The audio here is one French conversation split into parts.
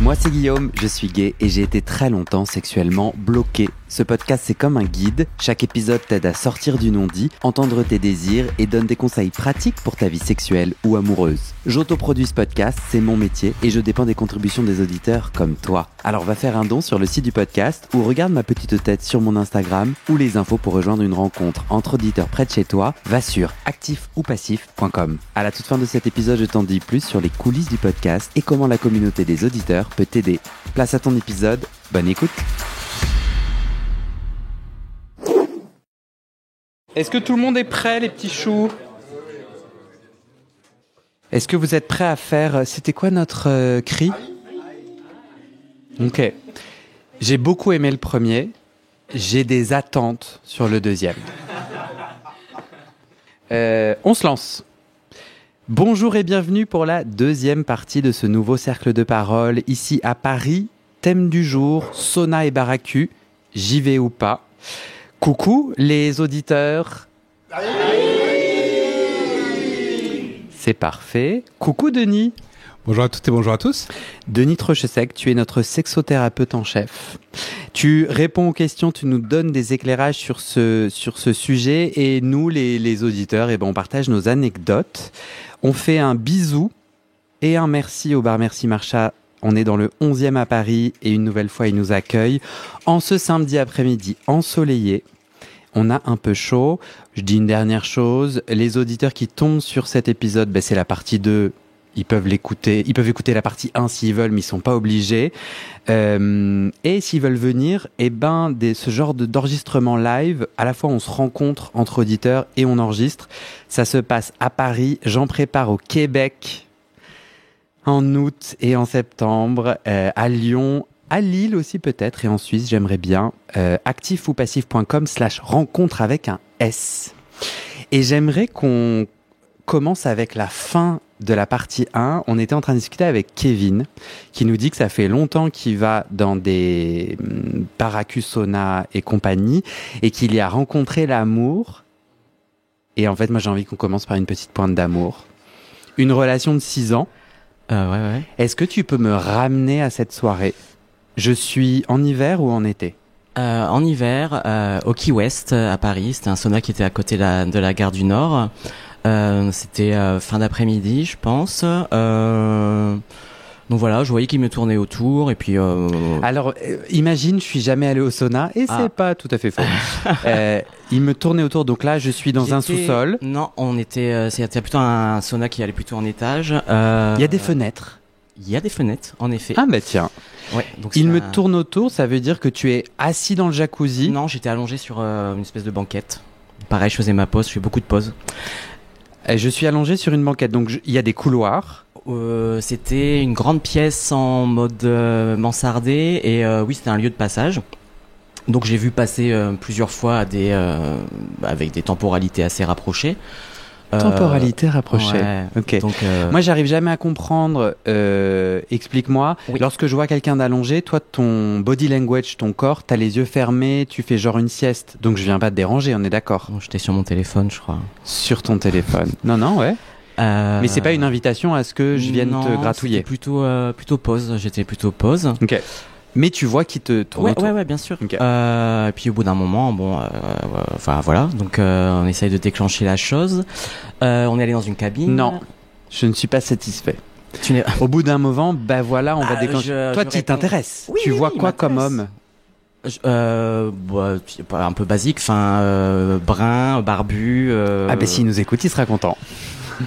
Moi c'est Guillaume, je suis gay et j'ai été très longtemps sexuellement bloqué. Ce podcast c'est comme un guide, chaque épisode t'aide à sortir du non-dit, entendre tes désirs et donne des conseils pratiques pour ta vie sexuelle ou amoureuse. J'autoproduis ce podcast, c'est mon métier et je dépends des contributions des auditeurs comme toi. Alors va faire un don sur le site du podcast ou regarde ma petite tête sur mon Instagram ou les infos pour rejoindre une rencontre entre auditeurs près de chez toi, va sur actifoupacif.com. À la toute fin de cet épisode, je t'en dis plus sur les coulisses du podcast et comment la communauté des auditeurs peut t'aider. Place à ton épisode, bonne écoute. Est-ce que tout le monde est prêt, les petits choux ? Est-ce que vous êtes prêts à faire... C'était quoi notre cri ? Ok. J'ai beaucoup aimé le premier. J'ai des attentes sur le deuxième. On se lance. Bonjour et bienvenue pour la deuxième partie de ce nouveau cercle de parole. Ici à Paris, thème du jour, sauna et baracu. J'y vais ou pas ? Coucou les auditeurs. C'est parfait. Coucou Denis. Bonjour à toutes et bonjour à tous. Denis Trochesec, tu es notre sexothérapeute en chef. Tu réponds aux questions, tu nous donnes des éclairages sur ce sujet et nous, les auditeurs, on partage nos anecdotes. On fait un bisou et un merci au bar Merci Marcha. On est dans le 11e à Paris et une nouvelle fois, il nous accueille. En ce samedi après-midi ensoleillé, on a un peu chaud. Je dis une dernière chose, les auditeurs qui tombent sur cet épisode, c'est la partie 2. Ils peuvent écouter la partie 1 s'ils veulent, mais ils sont pas obligés. Et s'ils veulent venir, ce genre d'enregistrement live, à la fois on se rencontre entre auditeurs et on enregistre. Ça se passe à Paris, j'en prépare au Québec en août et en septembre, à Lyon, à Lille aussi peut-être, et en Suisse, j'aimerais bien. actifoupacif.com/rencontre avec un S. Et j'aimerais qu'on commence avec la fin de la partie 1. On était en train de discuter avec Kevin, qui nous dit que ça fait longtemps qu'il va dans des baracus, sauna et compagnie, et qu'il y a rencontré l'amour. Et en fait, moi j'ai envie qu'on commence par une petite pointe d'amour. Une relation de 6 ans. Ouais. Est-ce que tu peux me ramener à cette soirée ? Je suis en hiver ou en été ? En hiver, au Key West à Paris. C'était un sauna qui était à côté de la gare du Nord. C'était fin d'après-midi, je pense. Donc voilà, je voyais qu'il me tournait autour et puis. Alors, imagine, je suis jamais allé au sauna et c'est pas tout à fait faux. Il me tournait autour, donc là, je suis dans un sous-sol. Non, c'était plutôt un sauna qui allait plutôt en étage. Il y a des fenêtres. Il y a des fenêtres, en effet. Ah tiens. Ouais. Donc il me tourne autour, ça veut dire que tu es assis dans le jacuzzi. Non, j'étais allongé sur une espèce de banquette. Pareil, je faisais ma pause, je fais beaucoup de pauses. Je suis allongé sur une banquette, donc il y a des couloirs. C'était une grande pièce en mode mansardé et oui, c'était un lieu de passage. Donc j'ai vu passer plusieurs fois avec des temporalités assez rapprochées. Temporalité rapprochée. Ouais. Ok. Donc, moi, j'arrive jamais à comprendre. Explique-moi. Oui. Lorsque je vois quelqu'un d'allongé, toi, ton body language, ton corps, t'as les yeux fermés, tu fais genre une sieste. Donc, je viens pas te déranger. On est d'accord. Bon, j'étais sur mon téléphone, je crois. Sur ton téléphone. Non, ouais. Mais c'est pas une invitation à ce que je vienne te gratouiller. C'était plutôt pause. J'étais plutôt pause. Ok. Mais tu vois qui te tourne autour. Ouais, bien sûr. Okay. Et puis au bout d'un moment, voilà. Donc on essaye de déclencher la chose. On est allé dans une cabine. Non, je ne suis pas satisfait. Au bout d'un moment, voilà, on va déclencher. Toi, tu t'intéresses. Oui, tu vois quoi comme homme ? Un peu basique, brun, barbu. S'il nous écoute, il sera content.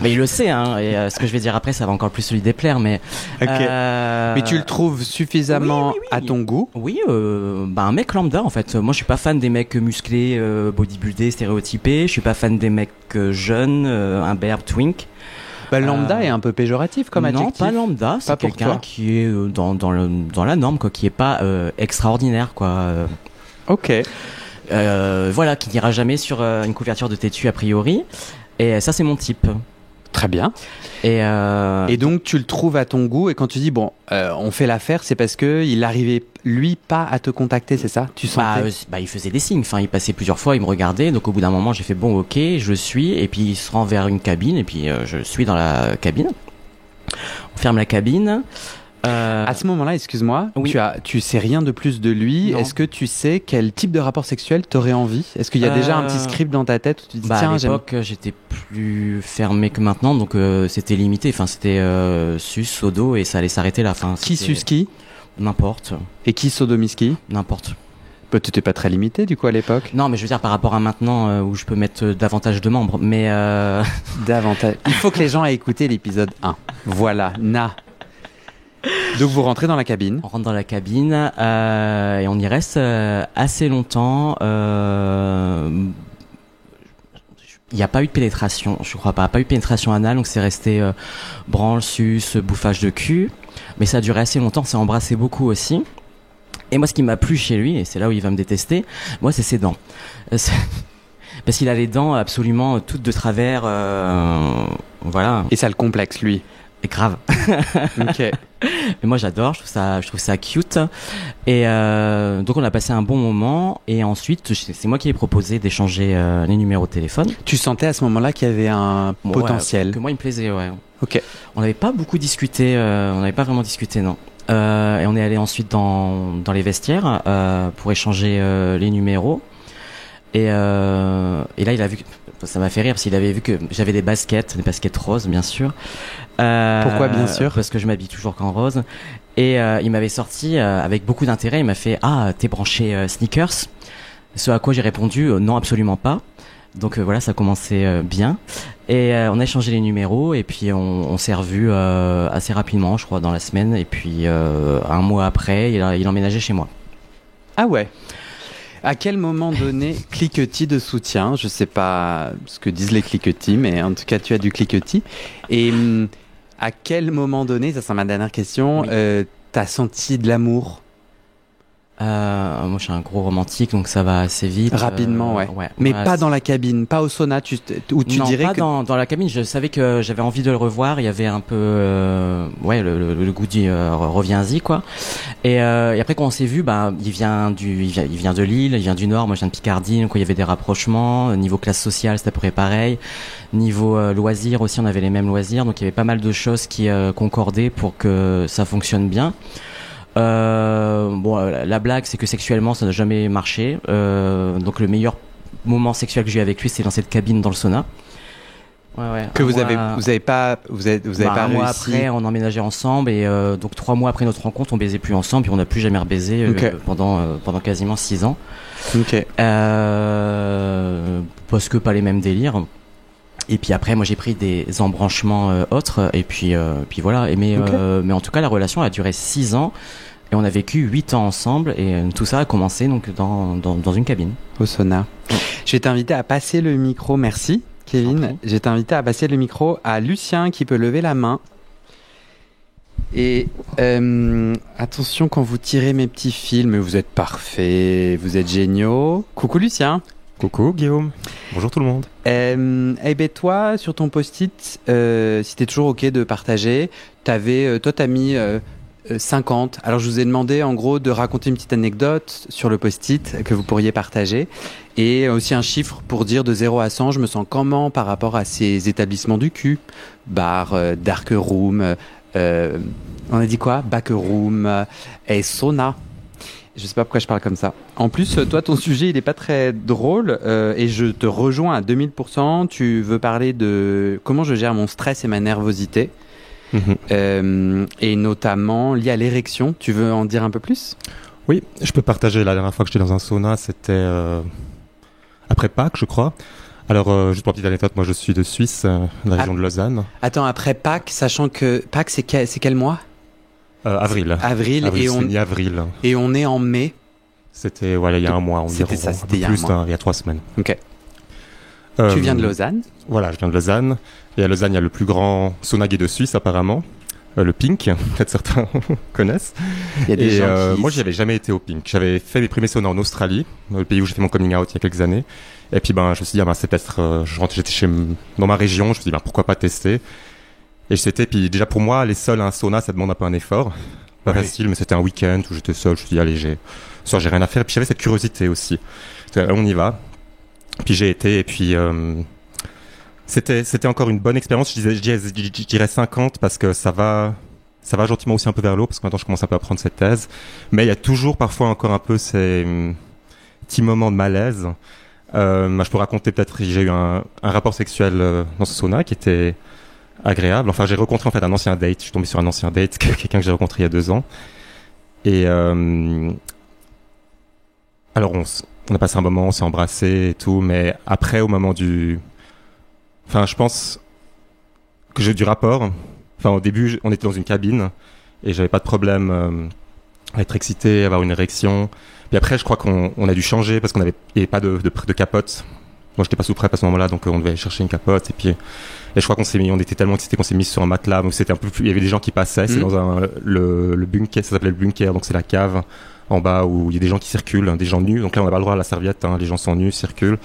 Mais il le sait, hein. Et ce que je vais dire après, ça va encore plus lui déplaire, mais. Ok. Mais tu le trouves suffisamment à ton goût ? Oui, un mec lambda en fait. Moi, je suis pas fan des mecs musclés, bodybuildés, stéréotypés. Je suis pas fan des mecs jeunes, imberbes, twink. Lambda est un peu péjoratif comme adjectif. Non, pas lambda. C'est quelqu'un qui est dans la norme, quoi, qui est pas extraordinaire, quoi. Ok. Voilà, qui n'ira jamais sur une couverture de têtu a priori. Et ça, c'est mon type. Très bien. Et donc, tu le trouves à ton goût. Et quand tu dis, on fait l'affaire, c'est parce qu'il n'arrivait, lui, pas à te contacter, c'est ça ? Tu sentais il faisait des signes. Il passait plusieurs fois, il me regardait. Donc, au bout d'un moment, j'ai fait, bon, ok, je le suis. Et puis, il se rend vers une cabine. Et puis, je suis dans la cabine. On ferme la cabine. À ce moment-là, excuse-moi, Oui. tu sais rien de plus de lui. Non. Est-ce que tu sais quel type de rapport sexuel t'aurais envie? Est-ce qu'il y a déjà un petit script dans ta tête où tu te dis à tiens, j'aime. l'époque, j'étais plus fermé que maintenant, donc c'était limité. Enfin, c'était sus, sodo, et ça allait s'arrêter là. Enfin, Qui c'était suce qui? N'importe, Et qui sodomise qui? n'importe. Bah, t'étais pas très limité du coup à l'époque. Non, mais je veux dire par rapport à maintenant où je peux mettre davantage de membres. Mais Davantage. Il faut que les gens aient écouté l'épisode 1. Voilà, Na. Donc vous rentrez dans la cabine. on rentre dans la cabine et on y reste assez longtemps. Il n'y a pas eu de pénétration, je crois pas. Pas eu de pénétration anale, donc c'est resté branle, suce, bouffage de cul. Mais ça a duré assez longtemps, on s'est embrassé beaucoup aussi. Et moi, ce qui m'a plu chez lui, et c'est là où il va me détester, moi, c'est ses dents. Parce qu'il a les dents absolument toutes de travers. Voilà. Et ça le complexe lui. Et grave. Ok. Mais moi, j'adore, je trouve ça cute. Et donc, on a passé un bon moment. Et ensuite, c'est moi qui ai proposé d'échanger les numéros de téléphone. Tu sentais à ce moment-là qu'il y avait un Bon, potentiel. Ouais, que moi, il me plaisait, ouais. Ok. On n'avait pas beaucoup discuté, on n'avait pas vraiment discuté, non. Et on est allé ensuite dans les vestiaires pour échanger les numéros. Et là, il a vu, ça m'a fait rire parce qu'il avait vu que j'avais des baskets roses, bien sûr. Pourquoi, bien sûr? Parce que je m'habille toujours qu'en rose. Et il m'avait sorti avec beaucoup d'intérêt. Il m'a fait t'es branché sneakers? Ce à quoi j'ai répondu non, absolument pas. Donc voilà, ça commençait bien. Et on a échangé les numéros et puis on s'est revus assez rapidement, je crois, dans la semaine. Et puis un mois après, il emménageait chez moi. Ah ouais. À quel moment donné, cliquetis de soutien, je sais pas ce que disent les cliquetis, mais en tout cas tu as du cliquetis. Et à quel moment donné, ça c'est ma dernière question, Oui. t'as senti de l'amour? Moi, je suis un gros romantique, donc ça va assez vite. Rapidement, ouais. Mais voilà, pas dans la cabine, pas au sauna, où tu non, dirais pas que... dans la cabine. Je savais que j'avais envie de le revoir. Il y avait un peu, le goût du reviens-y, quoi. Et après quand on s'est vu, il vient de Lille, il vient du Nord. Moi, je viens de Picardie, donc il y avait des rapprochements. Niveau classe sociale, c'était à peu près pareil. Niveau loisirs aussi, on avait les mêmes loisirs, donc il y avait pas mal de choses qui concordaient pour que ça fonctionne bien. La blague, c'est que sexuellement, ça n'a jamais marché. Donc le meilleur moment sexuel que j'ai eu avec lui, c'est dans cette cabine dans le sauna. Ouais. Que vous avez pas Un mois réussi. après, on emménageait ensemble et donc 3 mois après notre rencontre, on baisait plus ensemble puis on n'a plus jamais rebaisé Ok. pendant quasiment 6 ans. Ok. Parce que pas les mêmes délires. Et puis après, moi j'ai pris des embranchements autres et puis voilà. Mais en tout cas, la relation a duré 6 ans et on a vécu 8 ans ensemble et tout ça a commencé donc dans une cabine. Au sauna. Je vais t'inviter à passer le micro, merci Kevin. Gentil. Je vais t'inviter à passer le micro à Lucien qui peut lever la main. Et attention quand vous tirez mes petits fils, mais vous êtes parfaits, vous êtes géniaux. Coucou Lucien. Coucou Guillaume, bonjour tout le monde. Toi, sur ton post-it, si t'es toujours ok de partager, toi t'as mis 50. Alors je vous ai demandé en gros de raconter une petite anecdote sur le post-it que vous pourriez partager et aussi un chiffre pour dire de 0 à 100, je me sens comment par rapport à ces établissements du cul, bar, dark room, on a dit quoi, back room et sauna. Je sais pas pourquoi je parle comme ça. En plus, toi, ton sujet, il est pas très drôle et je te rejoins à 2000%. Tu veux parler de comment je gère mon stress et ma nervosité et notamment lié à l'érection. Tu veux en dire un peu plus? Oui, je peux partager. La dernière fois que j'étais dans un sauna, c'était après Pâques, je crois. Alors, juste pour une petite anecdote, moi je suis de Suisse, de la région de Lausanne. Attends, après Pâques, sachant que Pâques, c'est quel mois? Avril. Avril, mi-avril. Et on est en mai. C'était il y a un mois, on C'était dirait. ça, Un c'était peu il y a un plus, mois. il y a 3 semaines. Ok. Tu viens de Lausanne? Voilà, je viens de Lausanne. Et à Lausanne, il y a le plus grand sauna gay de Suisse, apparemment. Le Pink, peut-être certains connaissent. Il y a des gens qui... Moi, j'y avais jamais été au Pink. J'avais fait mes premiers saunas en Australie, le pays où j'ai fait mon coming out il y a quelques années. Et puis, je me suis dit, c'est peut-être... j'étais dans ma région, je me suis dit, pourquoi pas tester. Et puis déjà pour moi, aller seul à un sauna, ça demande un peu un effort. Pas facile, mais c'était un week-end où j'étais seul, je me suis dit, allez, j'ai rien à faire. Et puis j'avais cette curiosité aussi. On y va. Puis j'ai été, et puis... c'était encore une bonne expérience. Je dirais 50 parce que ça va ça va gentiment aussi un peu vers l'eau parce que maintenant je commence un peu à prendre cette thèse. Mais il y a toujours parfois encore un peu ces petits moments de malaise. Je peux raconter peut-être, j'ai eu un rapport sexuel dans ce sauna qui était agréable. Enfin, j'ai rencontré en fait un ancien date. Je suis tombé sur un ancien date, quelqu'un que j'ai rencontré il y a 2 ans. Et alors on a passé un moment, on s'est embrassé et tout, mais après au moment enfin, je pense que j'ai eu du rapport. Enfin, au début, on était dans une cabine et j'avais pas de problème à être excité, à avoir une érection. Puis après, je crois qu'on a dû changer parce il y avait pas de capote. Moi, j'étais pas sous PrEP à ce moment-là, donc on devait aller chercher une capote. Et je crois on était tellement excités qu'on s'est mis sur un matelas. Donc c'était un peu plus, il y avait des gens qui passaient. C'est dans le bunker, ça s'appelait le bunker, donc c'est la cave en bas où il y a des gens qui circulent, des gens nus. Donc là, on n'a pas le droit à la serviette, les gens sont nus, circulent.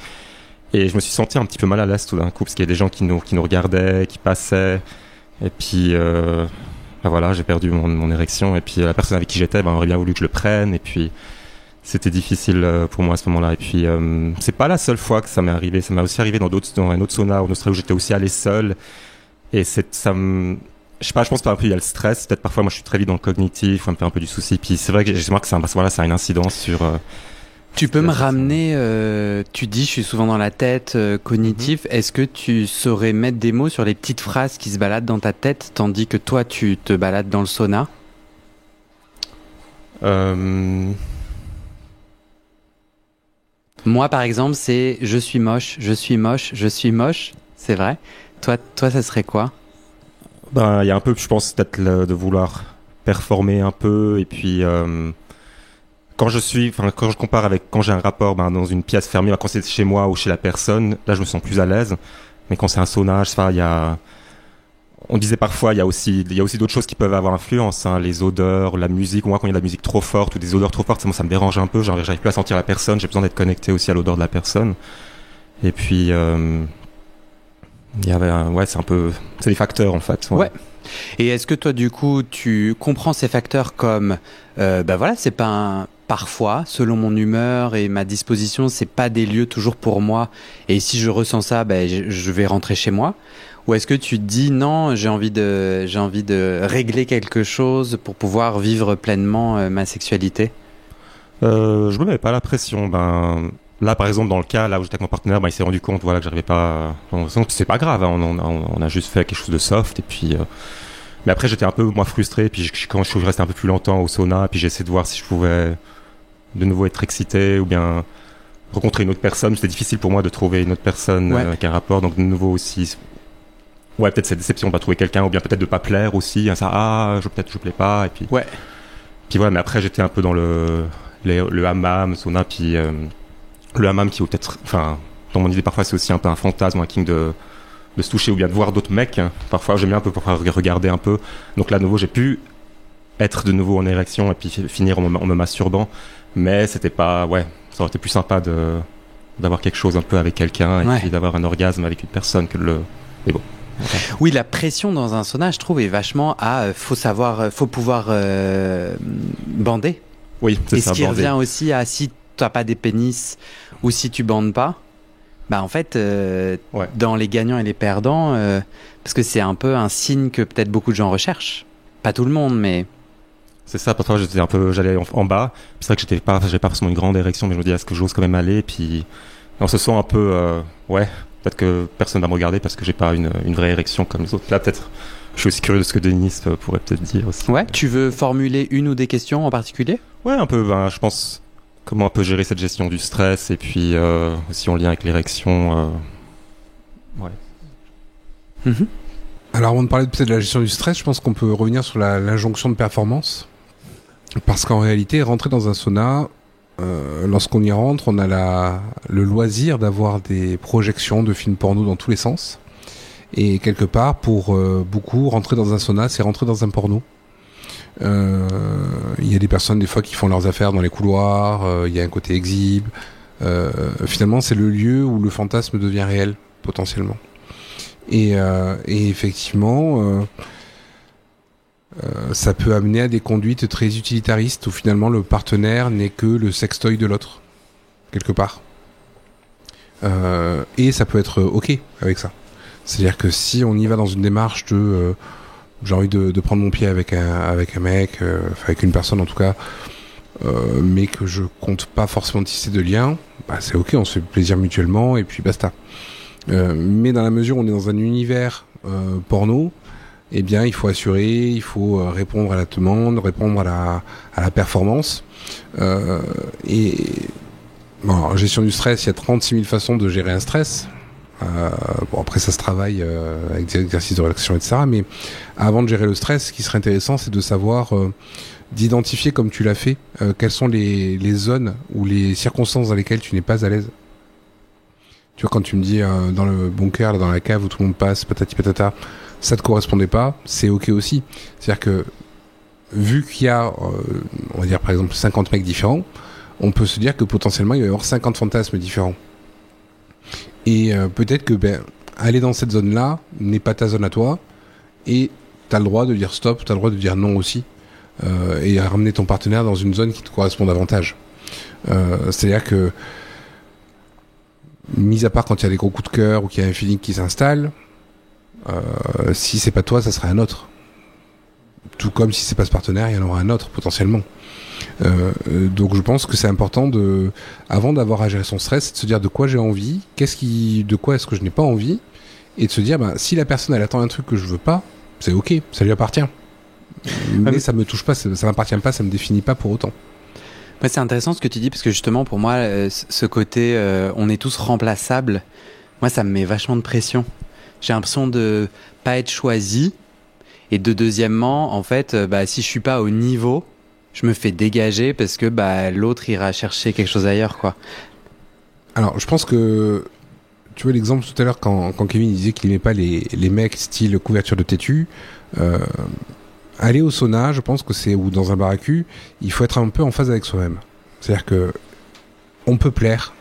Et je me suis senti un petit peu mal à l'aise tout d'un coup parce qu'il y a des gens qui nous regardaient, qui passaient. Et puis, voilà, j'ai perdu mon érection. Et puis la personne avec qui j'étais, aurait bien voulu que je le prenne. Et puis c'était difficile pour moi à ce moment-là. Et puis c'est pas la seule fois que ça m'est arrivé. Ça m'est aussi arrivé dans un autre sauna en Australie où j'étais aussi allé seul. Et je sais pas, je pense pas un peu il y a le stress. Peut-être parfois moi je suis très vite dans le cognitif, faut me faire un peu du souci. Puis c'est vrai que je remarque que ça a une incidence sur. Tu peux me ramener, tu dis je suis souvent dans la tête, cognitif. Est-ce que tu saurais mettre des mots sur les petites phrases qui se baladent dans ta tête tandis que toi tu te balades dans le sauna? Moi par exemple c'est je suis moche, je suis moche, je suis moche. C'est vrai? Toi ça serait quoi? Il y a un peu, je pense, peut-être de vouloir performer un peu et puis quand je compare avec quand j'ai un rapport dans une pièce fermée, quand c'est chez moi ou chez la personne, là je me sens plus à l'aise. Mais quand c'est un sauna, on disait parfois il y a aussi d'autres choses qui peuvent avoir influence, les odeurs, la musique. Moi quand il y a de la musique trop forte ou des odeurs trop fortes, ça me dérange un peu. J'arrive plus à sentir la personne. J'ai besoin d'être connecté aussi à l'odeur de la personne. Et puis il y avait c'est des facteurs en fait. Ouais. Et est-ce que toi du coup tu comprends ces facteurs comme voilà, c'est pas parfois, selon mon humeur et ma disposition, c'est pas des lieux toujours pour moi. Et si je ressens ça, je vais rentrer chez moi. Ou est-ce que tu te dis non, j'ai envie de régler quelque chose pour pouvoir vivre pleinement ma sexualité? Je me mets pas la pression. Là, par exemple, dans le cas là où j'étais avec mon partenaire, il s'est rendu compte que j'arrivais pas. C'est pas grave. On a juste fait quelque chose de soft et puis. Mais après, j'étais un peu moins frustré. Puis quand je suis resté un peu plus longtemps au sauna, puis j'ai essayé de voir si je pouvais de nouveau être excité ou bien rencontrer une autre personne. C'était difficile pour moi de trouver une autre personne avec un rapport. Donc de nouveau aussi, peut-être cette déception de pas trouver quelqu'un ou bien peut-être de pas plaire aussi. Je plais pas. Et puis. Ouais. Puis voilà. Mais après, j'étais un peu dans le hammam, sauna, puis le hammam qui peut-être, dans mon idée parfois c'est aussi un peu un fantasme, un king de se toucher ou bien de voir d'autres mecs. Parfois j'aime bien un peu pour regarder un peu. Donc là, à nouveau, j'ai pu être de nouveau en érection et puis finir en me masturbant. Mais c'était pas, ça aurait été plus sympa d'avoir quelque chose un peu avec quelqu'un et puis d'avoir un orgasme avec une personne mais bon. Okay. Oui, la pression dans un sauna, je trouve, est vachement faut pouvoir bander. Oui, c'est ça. Et ce qui revient aussi à si t'as pas des pénis ou si tu bandes pas, en fait, dans les gagnants et les perdants, parce que c'est un peu un signe que peut-être beaucoup de gens recherchent. Pas tout le monde, mais... C'est ça, parfois j'allais en bas, c'est vrai que j'avais pas forcément une grande érection, mais je me dis, est-ce que j'ose quand même aller, puis on se sent un peu, peut-être que personne va me regarder parce que j'ai pas une vraie érection comme les autres. Là, peut-être, je suis aussi curieux de ce que Denis pourrait peut-être dire aussi. Ouais, tu veux formuler une ou des questions en particulier? Ouais, un peu, je pense... Comment on peut gérer cette gestion du stress et puis aussi en lien avec l'érection. Alors avant de parler peut-être de la gestion du stress, je pense qu'on peut revenir sur l'injonction de performance. Parce qu'en réalité, rentrer dans un sauna, lorsqu'on y rentre, on a le loisir d'avoir des projections de films porno dans tous les sens. Et quelque part, pour beaucoup, rentrer dans un sauna, c'est rentrer dans un porno. Il y a des personnes des fois qui font leurs affaires dans les couloirs, il y a un côté exhibe. Finalement, c'est le lieu où le fantasme devient réel, potentiellement. Et effectivement, ça peut amener à des conduites très utilitaristes où finalement le partenaire n'est que le sextoy de l'autre, quelque part. Et ça peut être ok avec ça. C'est-à-dire que si on y va dans une démarche de j'ai envie de prendre mon pied avec un mec, avec une personne en tout cas, mais que je compte pas forcément tisser de lien, bah c'est ok, on se fait plaisir mutuellement et puis basta. Mais dans la mesure où on est dans un univers porno, eh bien il faut assurer, il faut répondre à la demande, répondre à la performance. Et bon, en gestion du stress, il y a 36 000 façons de gérer un stress. Bon, après ça se travaille avec des exercices de relaxation, etc. Mais avant de gérer le stress, ce qui serait intéressant, c'est de savoir d'identifier, comme tu l'as fait, quelles sont les zones ou les circonstances dans lesquelles tu n'es pas à l'aise. Tu vois, quand tu me dis dans le bunker, là, dans la cave où tout le monde passe, patati patata, ça te correspondait pas, c'est ok aussi. C'est-à-dire que vu qu'il y a, on va dire par exemple 50 mecs différents, on peut se dire que potentiellement il va y avoir 50 fantasmes différents. Et peut-être que aller dans cette zone-là n'est pas ta zone à toi, et t'as le droit de dire stop, t'as le droit de dire non aussi, et ramener ton partenaire dans une zone qui te correspond davantage. C'est-à-dire que, mis à part quand il y a des gros coups de cœur ou qu'il y a un feeling qui s'installe, si c'est pas toi, ça sera un autre. Tout comme si c'est pas ce partenaire, il y en aura un autre potentiellement. Donc je pense que c'est important avant d'avoir à gérer son stress, de se dire de quoi j'ai envie, de quoi est-ce que je n'ai pas envie, et de se dire si la personne elle attend un truc que je veux pas, c'est ok, ça lui appartient. Mais ça me touche pas, ça m'appartient pas, ça me définit pas pour autant. Ouais, c'est intéressant ce que tu dis, parce que justement pour moi ce côté on est tous remplaçables, moi ça me met vachement de pression. J'ai l'impression de pas être choisi, et deuxièmement en fait si je suis pas au niveau, je me fais dégager parce que l'autre ira chercher quelque chose ailleurs, quoi. Alors je pense que tu vois l'exemple tout à l'heure quand Kevin disait qu'il n'aimait pas les mecs style couverture de tétu, aller au sauna, je pense que ou dans un bar à cul, il faut être un peu en phase avec soi-même. C'est-à-dire que on peut plaire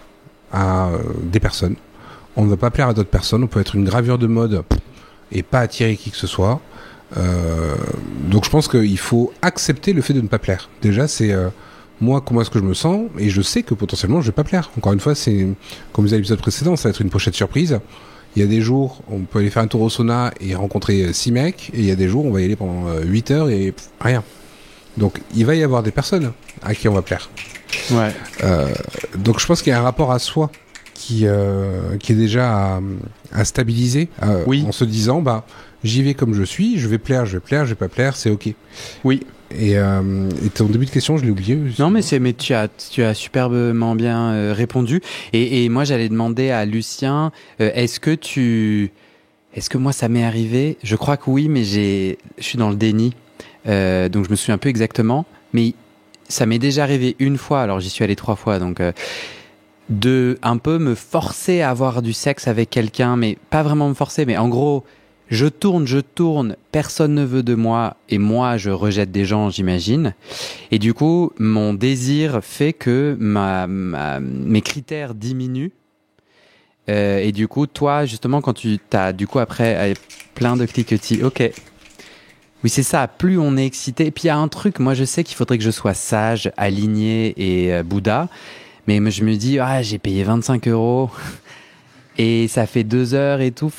à des personnes, on ne va pas plaire à d'autres personnes, on peut être une gravure de mode et pas attirer qui que ce soit. Donc je pense qu'il faut accepter le fait de ne pas plaire. Déjà c'est moi comment est-ce que je me sens, et je sais que potentiellement je vais pas plaire. Encore une fois, c'est comme disait l'épisode précédent, ça va être une pochette surprise. Il y a des jours on peut aller faire un tour au sauna et rencontrer 6 mecs, et il y a des jours on va y aller pendant 8 heures et rien. Donc il va y avoir des personnes à qui on va plaire. Ouais. Donc je pense qu'il y a un rapport à soi qui est déjà à stabiliser, oui. En se disant j'y vais comme je suis, je vais plaire, je vais pas plaire, c'est ok. Oui. Et ton début de question, je l'ai oublié. Non, mais tu as superbement bien répondu. Et moi, j'allais demander à Lucien, est-ce que moi ça m'est arrivé? Je crois que oui, mais je suis dans le déni, donc je me souviens un peu exactement. Mais ça m'est déjà arrivé une fois. Alors j'y suis allé 3 fois, donc de un peu me forcer à avoir du sexe avec quelqu'un, mais pas vraiment me forcer, mais en gros. Je tourne, personne ne veut de moi, et moi je rejette des gens, j'imagine. Et du coup, mon désir fait que mes critères diminuent. Et du coup, toi, justement, quand tu t'as du coup après plein de cliquetis, ok. Oui, c'est ça. Plus on est excité. Et puis il y a un truc. Moi, je sais qu'il faudrait que je sois sage, aligné et Bouddha. Mais je me dis, j'ai payé 25 €. Et ça fait 2 heures et tout.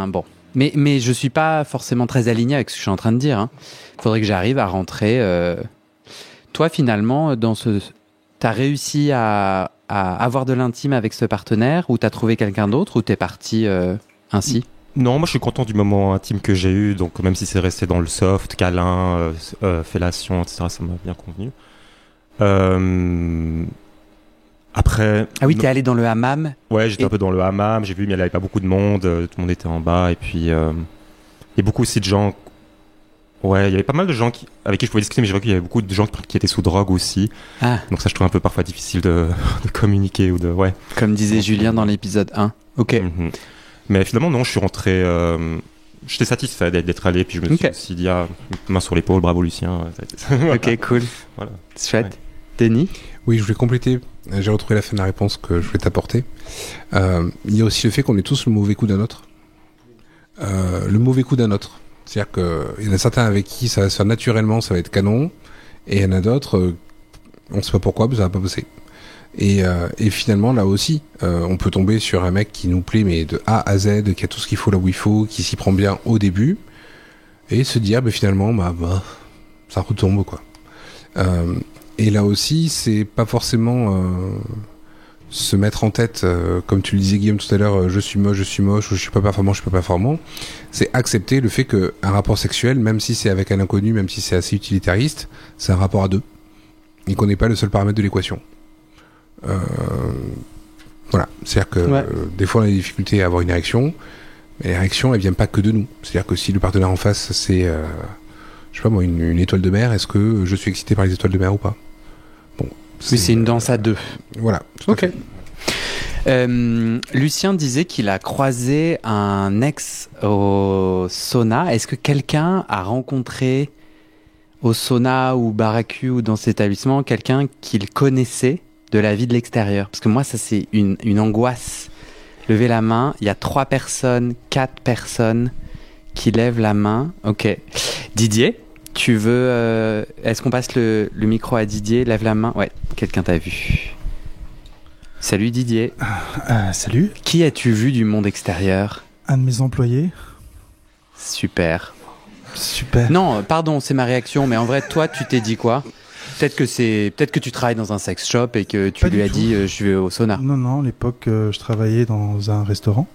Bon. Mais je suis pas forcément très aligné avec ce que je suis en train de dire. Hein. Faudrait que j'arrive à rentrer. Toi, finalement, t'as réussi à avoir de l'intime avec ce partenaire, ou t'as trouvé quelqu'un d'autre, ou t'es parti ainsi? Non, moi je suis content du moment intime que j'ai eu. Donc même si c'est resté dans le soft, câlin, fellation, etc., ça m'a bien convenu. Après. Ah oui, t'es allé dans le hammam? Ouais, j'étais un peu dans le hammam, j'ai vu, mais il n'y avait pas beaucoup de monde, tout le monde était en bas, et puis il y a beaucoup aussi de gens. Ouais, il y avait pas mal de gens avec qui je pouvais discuter, mais j'ai vu qu'il y avait beaucoup de gens qui étaient sous drogue aussi. Ah. Donc ça, je trouve un peu parfois difficile de communiquer ou de. Ouais. Comme disait Julien dans l'épisode 1. Ok. Mm-hmm. Mais finalement, non, je suis rentré. J'étais satisfait d'être allé, puis je me suis aussi dit, main sur l'épaule, bravo Lucien. Voilà. Ok, cool. Voilà. Chouette. Ouais. Denis? Oui, je voulais compléter. J'ai retrouvé la fin de la réponse que je voulais t'apporter. Il y a aussi le fait qu'on est tous le mauvais coup d'un autre. Le mauvais coup d'un autre. C'est-à-dire qu'il y en a certains avec qui ça va se faire naturellement, ça va être canon. Et il y en a d'autres, on ne sait pas pourquoi, mais ça va pas passer. Et finalement, là aussi, on peut tomber sur un mec qui nous plaît, mais de A à Z, qui a tout ce qu'il faut là où il faut, qui s'y prend bien au début. et se dire finalement ça retombe quoi. Et là aussi c'est pas forcément se mettre en tête comme tu le disais Guillaume tout à l'heure, je suis moche ou je suis pas performant, c'est accepter le fait que un rapport sexuel, même si c'est avec un inconnu, même si c'est assez utilitariste, c'est un rapport à deux et qu'on n'est pas le seul paramètre de l'équation. Voilà, c'est-à-dire que des fois on a des difficultés à avoir une érection, mais l'érection elle vient pas que de nous. C'est-à-dire que si le partenaire en face c'est je sais pas moi une étoile de mer, est-ce que je suis excité par les étoiles de mer ou pas? Bon, c'est une danse à deux. Voilà. Ok. Lucien disait qu'il a croisé un ex au sauna. Est-ce que quelqu'un a rencontré au sauna ou baracu ou dans cet établissement quelqu'un qu'il connaissait de la vie de l'extérieur? Parce que moi, ça c'est une angoisse. Levez la main. Il y a 3 personnes, 4 personnes qui lèvent la main. Ok. Didier, tu veux... est-ce qu'on passe le micro à Didier? Lève la main. Ouais, quelqu'un t'a vu. Salut Didier. Salut. Qui as-tu vu du monde extérieur? Un de mes employés. Super. Super. Non, pardon, c'est ma réaction, mais en vrai, toi, tu t'es dit quoi? Peut-être que tu travailles dans un sex shop et que tu lui as dit je vais au sauna. Non, à l'époque, je travaillais dans un restaurant.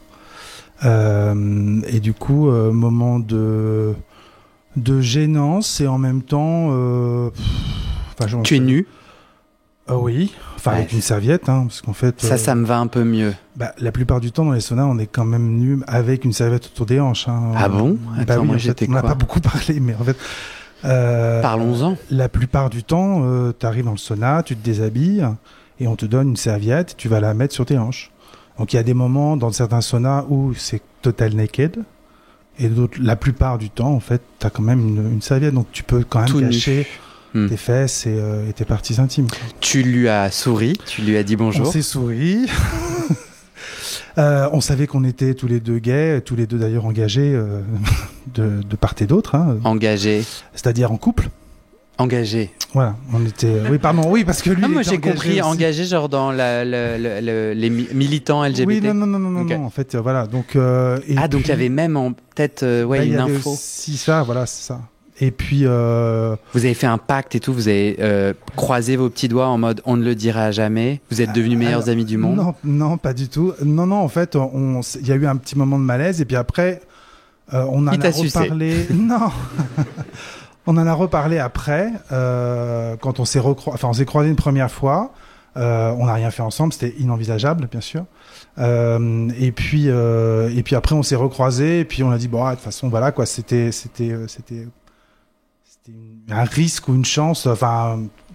Et du coup, moment de gênance et en même temps... tu es nu? Oui, avec une serviette, parce qu'en fait... Ça me va un peu mieux. La plupart du temps, dans les saunas, on est quand même nu avec une serviette autour des hanches. Ah bon? Attends, oui, moi j'étais quoi? On n'a pas beaucoup parlé, mais en fait... Parlons-en. La plupart du temps, tu arrives dans le sauna, tu te déshabilles, et on te donne une serviette, tu vas la mettre sur tes hanches. Donc il y a des moments dans certains saunas où c'est total naked, et d'autres, la plupart du temps, en fait, tu as quand même une serviette, donc tu peux quand même tout cacher... tes fesses et tes parties intimes. Tu lui as souri, tu lui as dit bonjour. On s'est souri. On savait qu'on était tous les deux gays, tous les deux d'ailleurs engagés de part et d'autre. Engagés. C'est-à-dire en couple. Engagés. Voilà, on était. Oui, parce que lui. moi j'ai compris aussi. Engagé genre dans les militants LGBT. Oui, non. En fait, voilà. Donc. Donc il y avait même en tête une info. Si ça, voilà, c'est ça. Et puis... Vous avez fait un pacte et tout, vous avez croisé vos petits doigts en mode on ne le dira jamais, vous êtes devenus meilleurs amis du monde? Non, pas du tout. Non, en fait, il y a eu un petit moment de malaise et puis après, on en a reparlé... Non On en a reparlé après, quand on s'est croisés une première fois. On n'a rien fait ensemble, c'était inenvisageable, bien sûr. Et puis après, on s'est recroisés et puis on a dit, bon, de toute façon, voilà, quoi, c'était un risque ou une chance,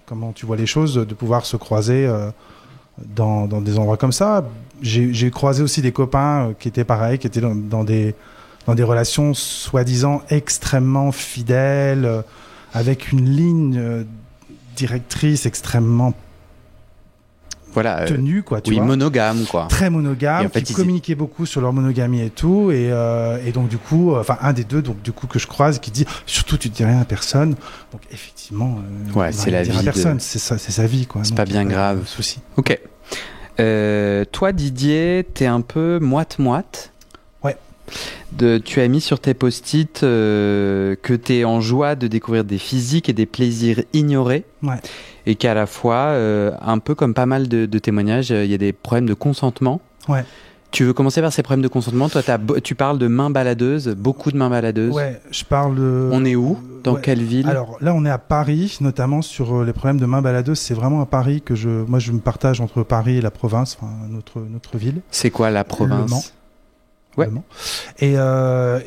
comment tu vois les choses, de pouvoir se croiser dans des endroits comme ça. J'ai croisé aussi des copains qui étaient pareils, qui étaient dans des relations soi-disant extrêmement fidèles, avec une ligne directrice extrêmement tenue, quoi. Tu vois, monogame, quoi. Très monogame, qui communiquaient beaucoup sur leur monogamie et tout, et donc du coup, un des deux, donc du coup que je croise, qui dit surtout tu ne dis rien à personne. Donc effectivement, c'est la vie à personne, c'est sa vie, quoi. C'est pas bien grave. Souci. Ok. Toi, Didier, t'es un peu moite-moite. Ouais. Tu as mis sur tes post-it que t'es en joie de découvrir des physiques et des plaisirs ignorés. Ouais. Et qu'à la fois, un peu comme pas mal de témoignages, il y a des problèmes de consentement. Ouais. Tu veux commencer par ces problèmes de consentement? Toi, tu parles de mains baladeuses, beaucoup de mains baladeuses. Ouais, je parle de... On est où? Dans quelle ville? Alors là, on est à Paris, notamment sur les problèmes de mains baladeuses. C'est vraiment à Paris que je me partage entre Paris et la province, notre ville. C'est quoi la province? Le Mans. Ouais. Le Mans.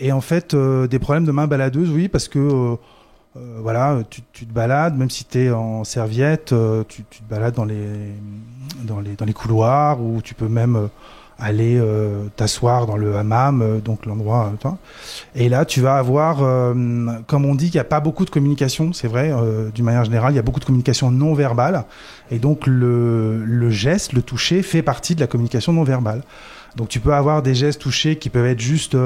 Et en fait, des problèmes de mains baladeuses, oui, parce que... voilà, tu te balades, même si tu es en serviette, tu te balades dans les couloirs, ou tu peux même aller t'asseoir dans le hammam, donc l'endroit. Et là, tu vas avoir, comme on dit, qu'il n'y a pas beaucoup de communication, c'est vrai, d'une manière générale, il y a beaucoup de communication non verbale, et donc le geste, le toucher, fait partie de la communication non verbale. Donc tu peux avoir des gestes touchés qui peuvent être juste...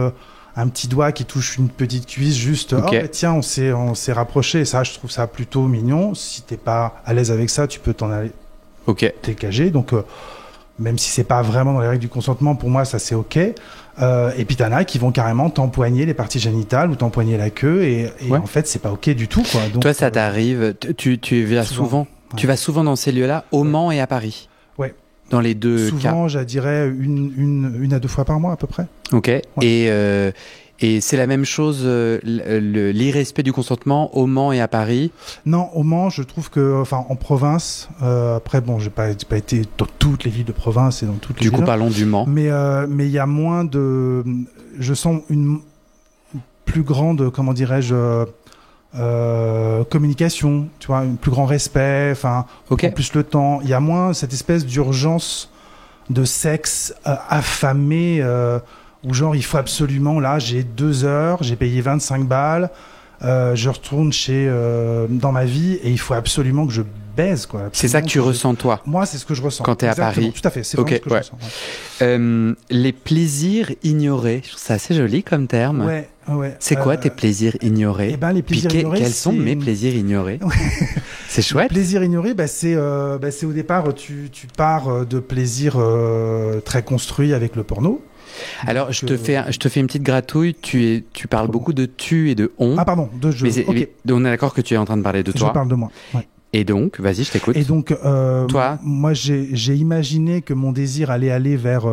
un petit doigt qui touche une petite cuisse, juste tiens, on s'est rapproché. Ça, je trouve ça plutôt mignon. Si t'es pas à l'aise avec ça, tu peux t'en aller dégager. Donc même si c'est pas vraiment dans les règles du consentement, pour moi ça c'est ok. Et puis t'en as qui vont carrément t'empoigner les parties génitales ou t'empoigner la queue et Ouais. en fait c'est pas ok du tout quoi. Donc, Toi, ça t'arrive, tu vas souvent. Ouais. Tu vas souvent dans ces lieux-là, au Mans et à Paris. Ouais. Dans les deux cas. souvent, je dirais une à deux fois par mois à peu près. Ok. Et c'est la même chose, l'irrespect du consentement au Mans et à Paris. Non, au Mans, je trouve que, enfin, en province, après, bon, j'ai pas été dans toutes les villes de province et dans toutes les Du villes. coup, parlons du Mans. Mais il y a moins de, je sens une plus grande, comment dirais-je, communication, tu vois, un plus grand respect, enfin, Ok. en plus le temps. Il y a moins cette espèce d'urgence de sexe affamé, où genre il faut absolument, là, j'ai 2 heures, j'ai payé 25 balles, je retourne dans ma vie et il faut absolument que je baise, quoi. C'est ça que tu ressens, toi. Moi, c'est ce que je ressens. Quand t'es à Exactement. Paris. Tout à fait, c'est Ok, vraiment ce que ouais. je ressens. Ouais. Les plaisirs ignorés, je trouve ça assez joli comme terme. Ouais. C'est quoi tes plaisirs ignorés? Eh ben, les plaisirs Puis ignorés, quels sont c'est- mes plaisirs ignorés? C'est chouette. Plaisir ignoré, c'est au départ, tu pars de plaisirs très construits avec le porno. Alors, je te fais une petite gratouille. Tu parles beaucoup de tu et de on. Ah pardon, de jeu. Mais Ok, mais on est d'accord que tu es en train de parler de je toi. parle de moi. Ouais. Et donc, vas-y, je t'écoute. Et donc, Toi moi, j'ai imaginé que mon désir allait aller vers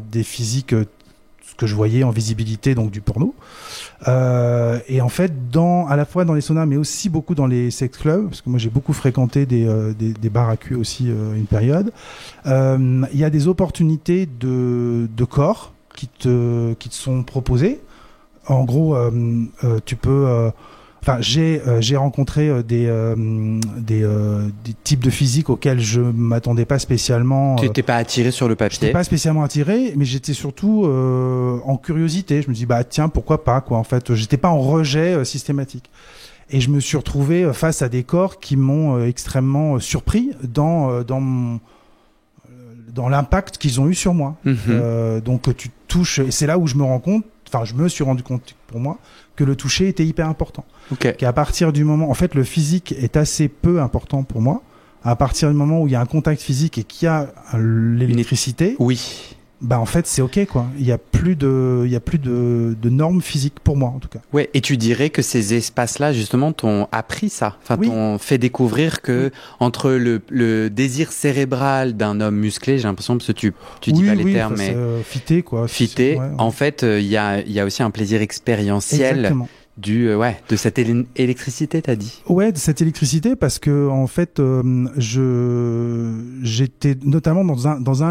des physiques, ce que je voyais en visibilité, donc du porno. Et en fait, à la fois dans les saunas, mais aussi beaucoup dans les sex clubs, parce que moi j'ai beaucoup fréquenté des bars à cul aussi une période. Il y a des opportunités de corps qui te sont proposées. En gros, tu peux. Enfin, j'ai rencontré des types de physiques auxquels je m'attendais pas spécialement. Tu n'étais pas attiré sur le J'étais papier. pas spécialement attiré, mais j'étais surtout en curiosité. Je me dis bah tiens pourquoi pas quoi. En fait, j'étais pas en rejet systématique. Et je me suis retrouvé face à des corps qui m'ont extrêmement surpris dans l'impact qu'ils ont eu sur moi. Mhm. Donc tu touches, et c'est là où je me suis rendu compte pour moi que le toucher était hyper important. Ok. Qu'à partir du moment, en fait, le physique est assez peu important pour moi. À partir du moment où il y a un contact physique et qu'il y a l'électricité, Oui. bah en fait c'est ok quoi. Il y a plus de normes physiques pour moi en tout cas. Ouais. Et tu dirais que ces espaces-là, justement, t'ont appris ça. Enfin, Oui. t'ont fait découvrir que entre le désir cérébral d'un homme musclé, j'ai l'impression que tu dis pas les termes, mais fité quoi. fité. Ouais. En fait, il y a aussi un plaisir expérientiel Exactement. de cette électricité, t'as dit. Ouais, de cette électricité parce que en fait, j'étais notamment dans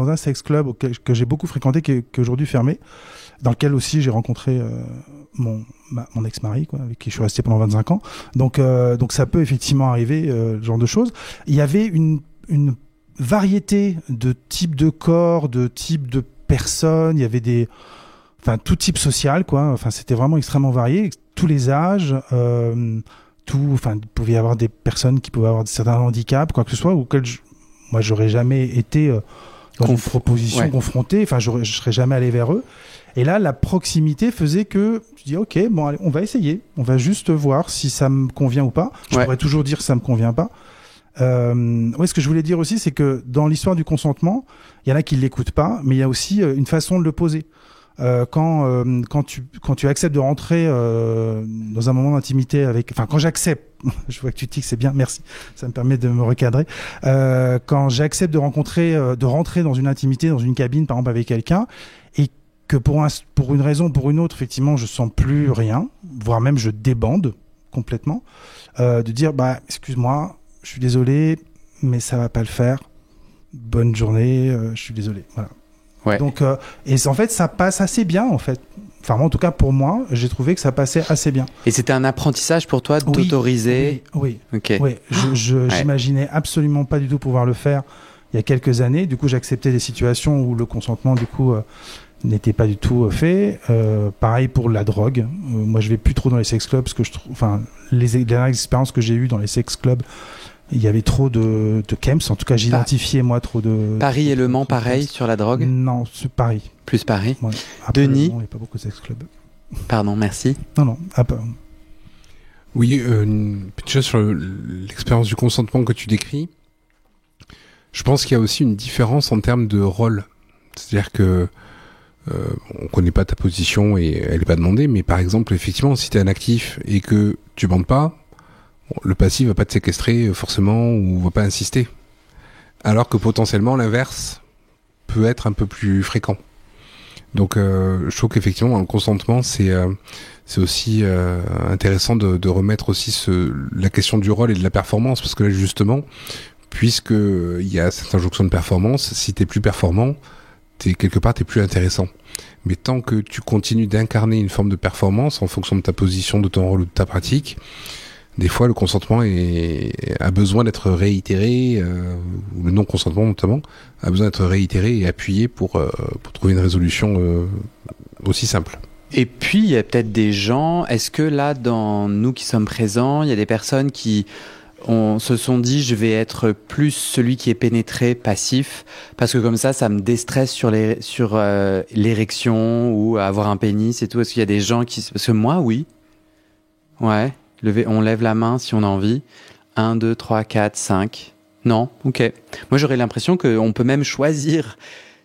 un sex club que j'ai beaucoup fréquenté, qui est aujourd'hui fermé, dans lequel aussi j'ai rencontré mon ex-mari, quoi, avec qui je suis resté pendant 25 ans. Donc ça peut effectivement arriver, ce genre de choses. Il y avait une variété de types de corps, de types de personnes. Il y avait tout type social, quoi. Enfin, c'était vraiment extrêmement varié, tous les âges, il pouvait y avoir des personnes qui pouvaient avoir certains handicaps, quoi que ce soit, auxquels moi j'aurais jamais été dans une proposition ouais. confrontée. Enfin, je serais jamais allé vers eux. Et là, la proximité faisait que tu dis, ok, bon, allez, on va essayer, on va juste voir si ça me convient ou pas. Je pourrais toujours dire que ça me convient pas. Ce que je voulais dire aussi, c'est que dans l'histoire du consentement, il y en a qui l'écoutent pas, mais il y a aussi une façon de le poser. Quand tu acceptes de rentrer dans un moment d'intimité quand j'accepte, je vois que tu tiques, c'est bien, merci, ça me permet de me recadrer. Quand j'accepte de rentrer dans une intimité, dans une cabine, par exemple avec quelqu'un, et que pour une raison ou pour une autre, effectivement, je sens plus rien, voire même je débande complètement, de dire excuse-moi, je suis désolé, mais ça va pas le faire. Bonne journée, je suis désolé. Voilà. Ouais. Donc, en fait, ça passe assez bien, en fait. Enfin, moi, en tout cas, pour moi, j'ai trouvé que ça passait assez bien. Et c'était un apprentissage pour toi d'autoriser. Oui. Ok. Oui. J'imaginais absolument pas du tout pouvoir le faire il y a quelques années. Du coup, j'acceptais des situations où le consentement, du coup, n'était pas du tout fait. Pareil pour la drogue. Moi, je vais plus trop dans les sex clubs parce que je trouve, les dernières expériences que j'ai eues dans les sex clubs, il y avait trop de camps. En tout cas, j'identifiais moi trop de. Paris et Le Mans, pareil sur la drogue. Non, c'est Paris. Plus Paris. Ouais. Après, Denis. il n'y a pas beaucoup de sex clubs. Pardon, merci. Non. Oui, une petite chose sur l'expérience du consentement que tu décris. Je pense qu'il y a aussi une différence en termes de rôle. C'est-à-dire que on connaît pas ta position et elle est pas demandée, mais par exemple, effectivement, si t'es un actif et que tu bandes pas, le passif va pas te séquestrer forcément ou va pas insister. Alors que potentiellement, l'inverse peut être un peu plus fréquent. Donc, je trouve qu'effectivement, le consentement, c'est aussi intéressant de remettre aussi la question du rôle et de la performance, parce que là, justement, puisque il y a cette injonction de performance, si t'es plus performant, quelque part, t'es plus intéressant. Mais tant que tu continues d'incarner une forme de performance en fonction de ta position, de ton rôle ou de ta pratique, des fois, le consentement a besoin d'être réitéré, ou le non-consentement notamment, a besoin d'être réitéré et appuyé pour trouver une résolution aussi simple. Et puis, il y a peut-être des gens, est-ce que là, dans nous qui sommes présents, il y a des personnes qui se sont dit, je vais être plus celui qui est pénétré, passif, parce que comme ça me déstresse sur l'érection ou avoir un pénis et tout. Est-ce qu'il y a des gens parce que moi, oui. Ouais. On lève la main si on a envie. 1, 2, 3, 4, 5. Non, ok. Moi, j'aurais l'impression qu'on peut même choisir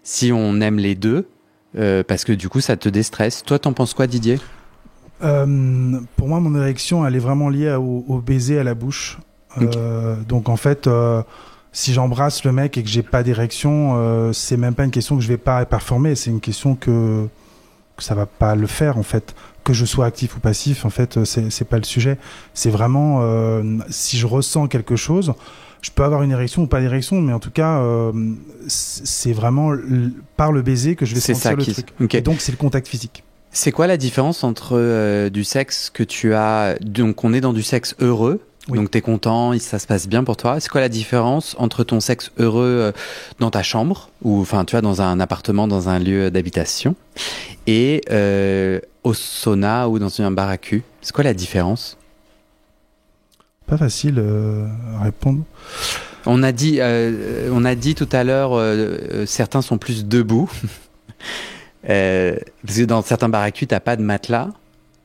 si on aime les deux, parce que du coup, ça te déstresse. Toi, t'en penses quoi, Didier ? Pour moi, mon érection, elle est vraiment liée au baiser à la bouche. Okay. Donc, en fait, si j'embrasse le mec et que j'ai pas d'érection, c'est même pas une question que je vais pas performer. C'est une question que ça va pas le faire, en fait. Que je sois actif ou passif, en fait, c'est pas le sujet. C'est vraiment si je ressens quelque chose, je peux avoir une érection ou pas d'érection, mais en tout cas, c'est vraiment par le baiser que je vais sentir le truc. Okay. Et donc, c'est le contact physique. C'est quoi la différence entre du sexe que tu as, donc on est dans du sexe heureux, oui. Donc t'es content, ça se passe bien pour toi. C'est quoi la différence entre ton sexe heureux dans ta chambre, ou enfin tu vois dans un appartement, dans un lieu d'habitation, et au sauna ou dans un bar à cul? C'est quoi la différence? Pas facile à répondre. On a dit tout à l'heure, certains sont plus debout. Parce que dans certains bar à cul, t'as pas de matelas,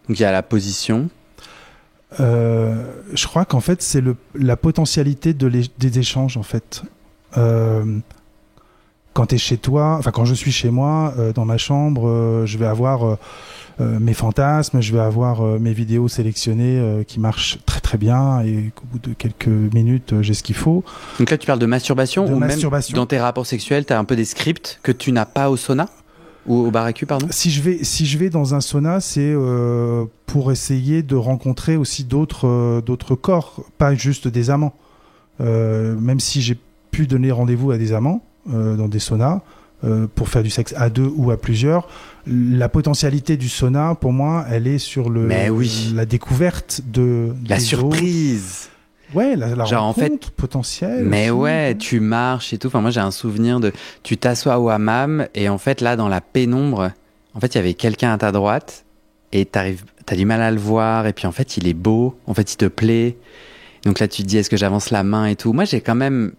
donc il y a la position. Je crois qu'en fait, c'est la potentialité des échanges, en fait. Quand t'es chez toi, enfin quand je suis chez moi, dans ma chambre, je vais avoir mes fantasmes, je vais avoir mes vidéos sélectionnées qui marchent très très bien et qu'au bout de quelques minutes, j'ai ce qu'il faut. Donc là, tu parles de masturbation ou même dans tes rapports sexuels, t'as un peu des scripts que tu n'as pas au sauna? Ou au bar à cul, pardon. Si je vais dans un sauna, c'est pour essayer de rencontrer aussi d'autres corps, pas juste des amants. Même si j'ai pu donner rendez-vous à des amants dans des saunas pour faire du sexe à deux ou à plusieurs, la potentialité du sauna, pour moi, elle est sur la découverte de la surprise. Autres. Ouais, la genre, rencontre en fait, potentielle. Mais aussi. Ouais, tu marches et tout. Enfin, moi, j'ai un souvenir tu t'assois au hammam et en fait, là, dans la pénombre, en fait, il y avait quelqu'un à ta droite et t'as du mal à le voir et puis en fait, il est beau. En fait, il te plaît. Donc là, tu te dis, est-ce que j'avance la main et tout. Moi, j'ai quand même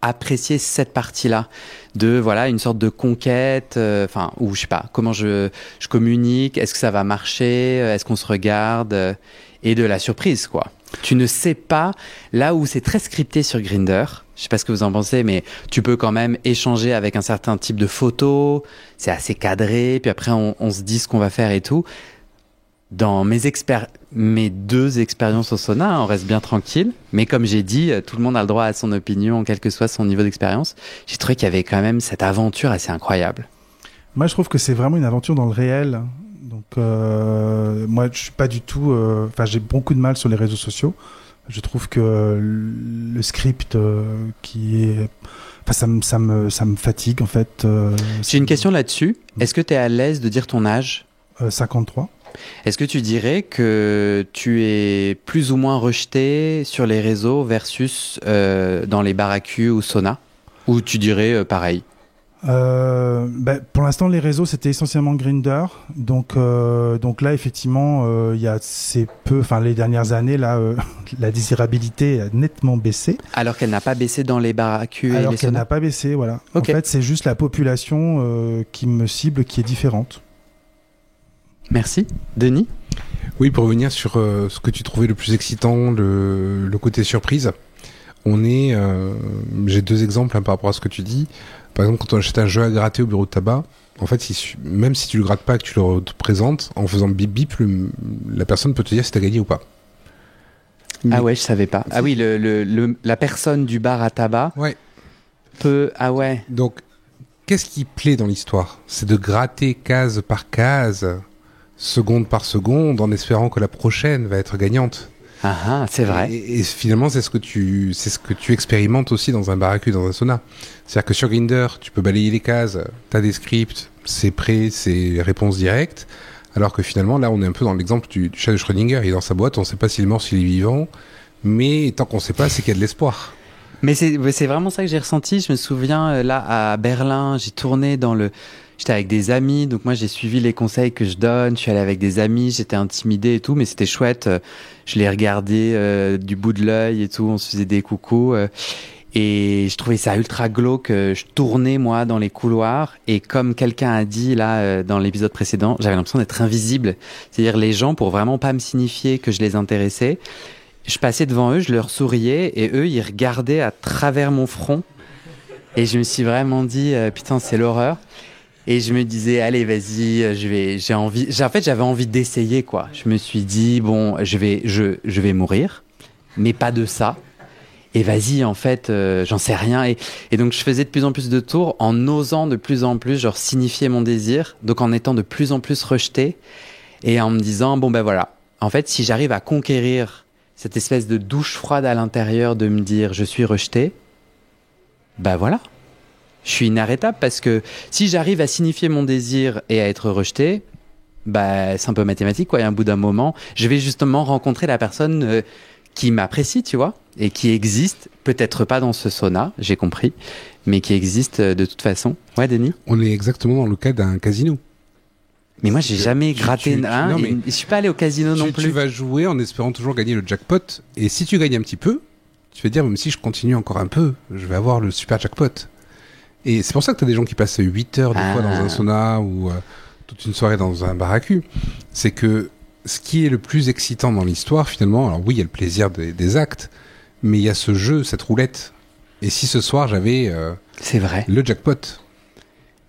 apprécié cette partie-là de, voilà, une sorte de conquête, ou je sais pas, comment je communique, est-ce que ça va marcher, est-ce qu'on se regarde, et de la surprise, quoi. Tu ne sais pas, là où c'est très scripté sur Grindr, je sais pas ce que vous en pensez, mais tu peux quand même échanger avec un certain type de photos, c'est assez cadré, puis après on se dit ce qu'on va faire et tout. Dans mes 2 expériences au sauna, on reste bien tranquille, mais comme j'ai dit, tout le monde a le droit à son opinion, quel que soit son niveau d'expérience. J'ai trouvé qu'il y avait quand même cette aventure assez incroyable. Moi, je trouve que c'est vraiment une aventure dans le réel. Donc, moi, je suis pas du tout. J'ai beaucoup de mal sur les réseaux sociaux. Je trouve que le script qui est. Ça me fatigue, en fait. J'ai une question là-dessus. Est-ce que tu es à l'aise de dire ton âge ? 53. Est-ce que tu dirais que tu es plus ou moins rejeté sur les réseaux versus dans les bars à cul ou sauna ? Ou tu dirais pareil ? Pour l'instant, les réseaux, c'était essentiellement Grindr. Donc là, effectivement, il y a assez peu. Enfin, les dernières années, là, la désirabilité a nettement baissé. Alors qu'elle n'a pas baissé dans les bars à cul et les saunas. Alors qu'elle n'a pas baissé, voilà. Okay. En fait, c'est juste la population qui me cible qui est différente. Merci. Denis ? Oui, pour revenir sur ce que tu trouvais le plus excitant, le côté surprise. J'ai deux exemples par rapport à ce que tu dis. Par exemple, quand on achète un jeu à gratter au bureau de tabac, en fait, même si tu le grattes pas, que tu le présentes, en faisant bip bip, la personne peut te dire si t'as gagné ou pas. Ah ouais, je savais pas. Ah oui, la personne du bar à tabac peut... Ah ouais. Donc, qu'est-ce qui plaît dans l'histoire ? C'est de gratter case par case, seconde par seconde, en espérant que la prochaine va être gagnante. Ah, c'est vrai. Et finalement, c'est ce que tu expérimentes aussi dans un bar à cul, dans un sauna. C'est-à-dire que sur Grindr, tu peux balayer les cases, t'as des scripts, c'est prêt, c'est réponse directe. Alors que finalement, là, on est un peu dans l'exemple du chat de Schrödinger. Il est dans sa boîte, on ne sait pas s'il est mort, s'il est vivant. Mais tant qu'on ne sait pas, c'est qu'il y a de l'espoir. Mais c'est vraiment ça que j'ai ressenti. Je me souviens, là, à Berlin, j'ai tourné j'étais avec des amis, donc moi j'ai suivi les conseils que je donne, je suis allé avec des amis, j'étais intimidé et tout, mais c'était chouette. Je les regardais du bout de l'œil et tout, on se faisait des coucous. Et je trouvais ça ultra glauque. Je tournais, moi, dans les couloirs. Et comme quelqu'un a dit, là, dans l'épisode précédent, j'avais l'impression d'être invisible. C'est-à-dire, les gens, pour vraiment pas me signifier que je les intéressais, je passais devant eux, je leur souriais, et eux, ils regardaient à travers mon front. Et je me suis vraiment dit, putain, c'est l'horreur. Et je me disais, allez, vas-y, j'ai envie. En fait, j'avais envie d'essayer, quoi. Je me suis dit, bon, je vais mourir, mais pas de ça. Et vas-y, en fait, j'en sais rien. Et donc, je faisais de plus en plus de tours en osant de plus en plus, genre, signifier mon désir. Donc, en étant de plus en plus rejeté et en me disant, bon, ben voilà. En fait, si j'arrive à conquérir cette espèce de douche froide à l'intérieur de me dire, je suis rejeté, ben voilà. Je suis inarrêtable parce que si j'arrive à signifier mon désir et à être rejeté, bah, c'est un peu mathématique, quoi. Et à un bout d'un moment, je vais justement rencontrer la personne qui m'apprécie, tu vois, et qui existe, peut-être pas dans ce sauna, j'ai compris, mais qui existe de toute façon. Ouais, Denis ? On est exactement dans le cas d'un casino. Mais moi, j'ai jamais gratté non, mais je suis pas allé au casino non plus. Tu vas jouer en espérant toujours gagner le jackpot, et si tu gagnes un petit peu, tu vas dire, même si je continue encore un peu, je vais avoir le super jackpot. Et c'est pour ça que tu as des gens qui passent 8 heures des fois dans un sauna ou toute une soirée dans un bar à cul. C'est que ce qui est le plus excitant dans l'histoire, finalement, alors oui, il y a le plaisir des actes, mais il y a ce jeu, cette roulette. Et si ce soir, j'avais c'est vrai. Le jackpot.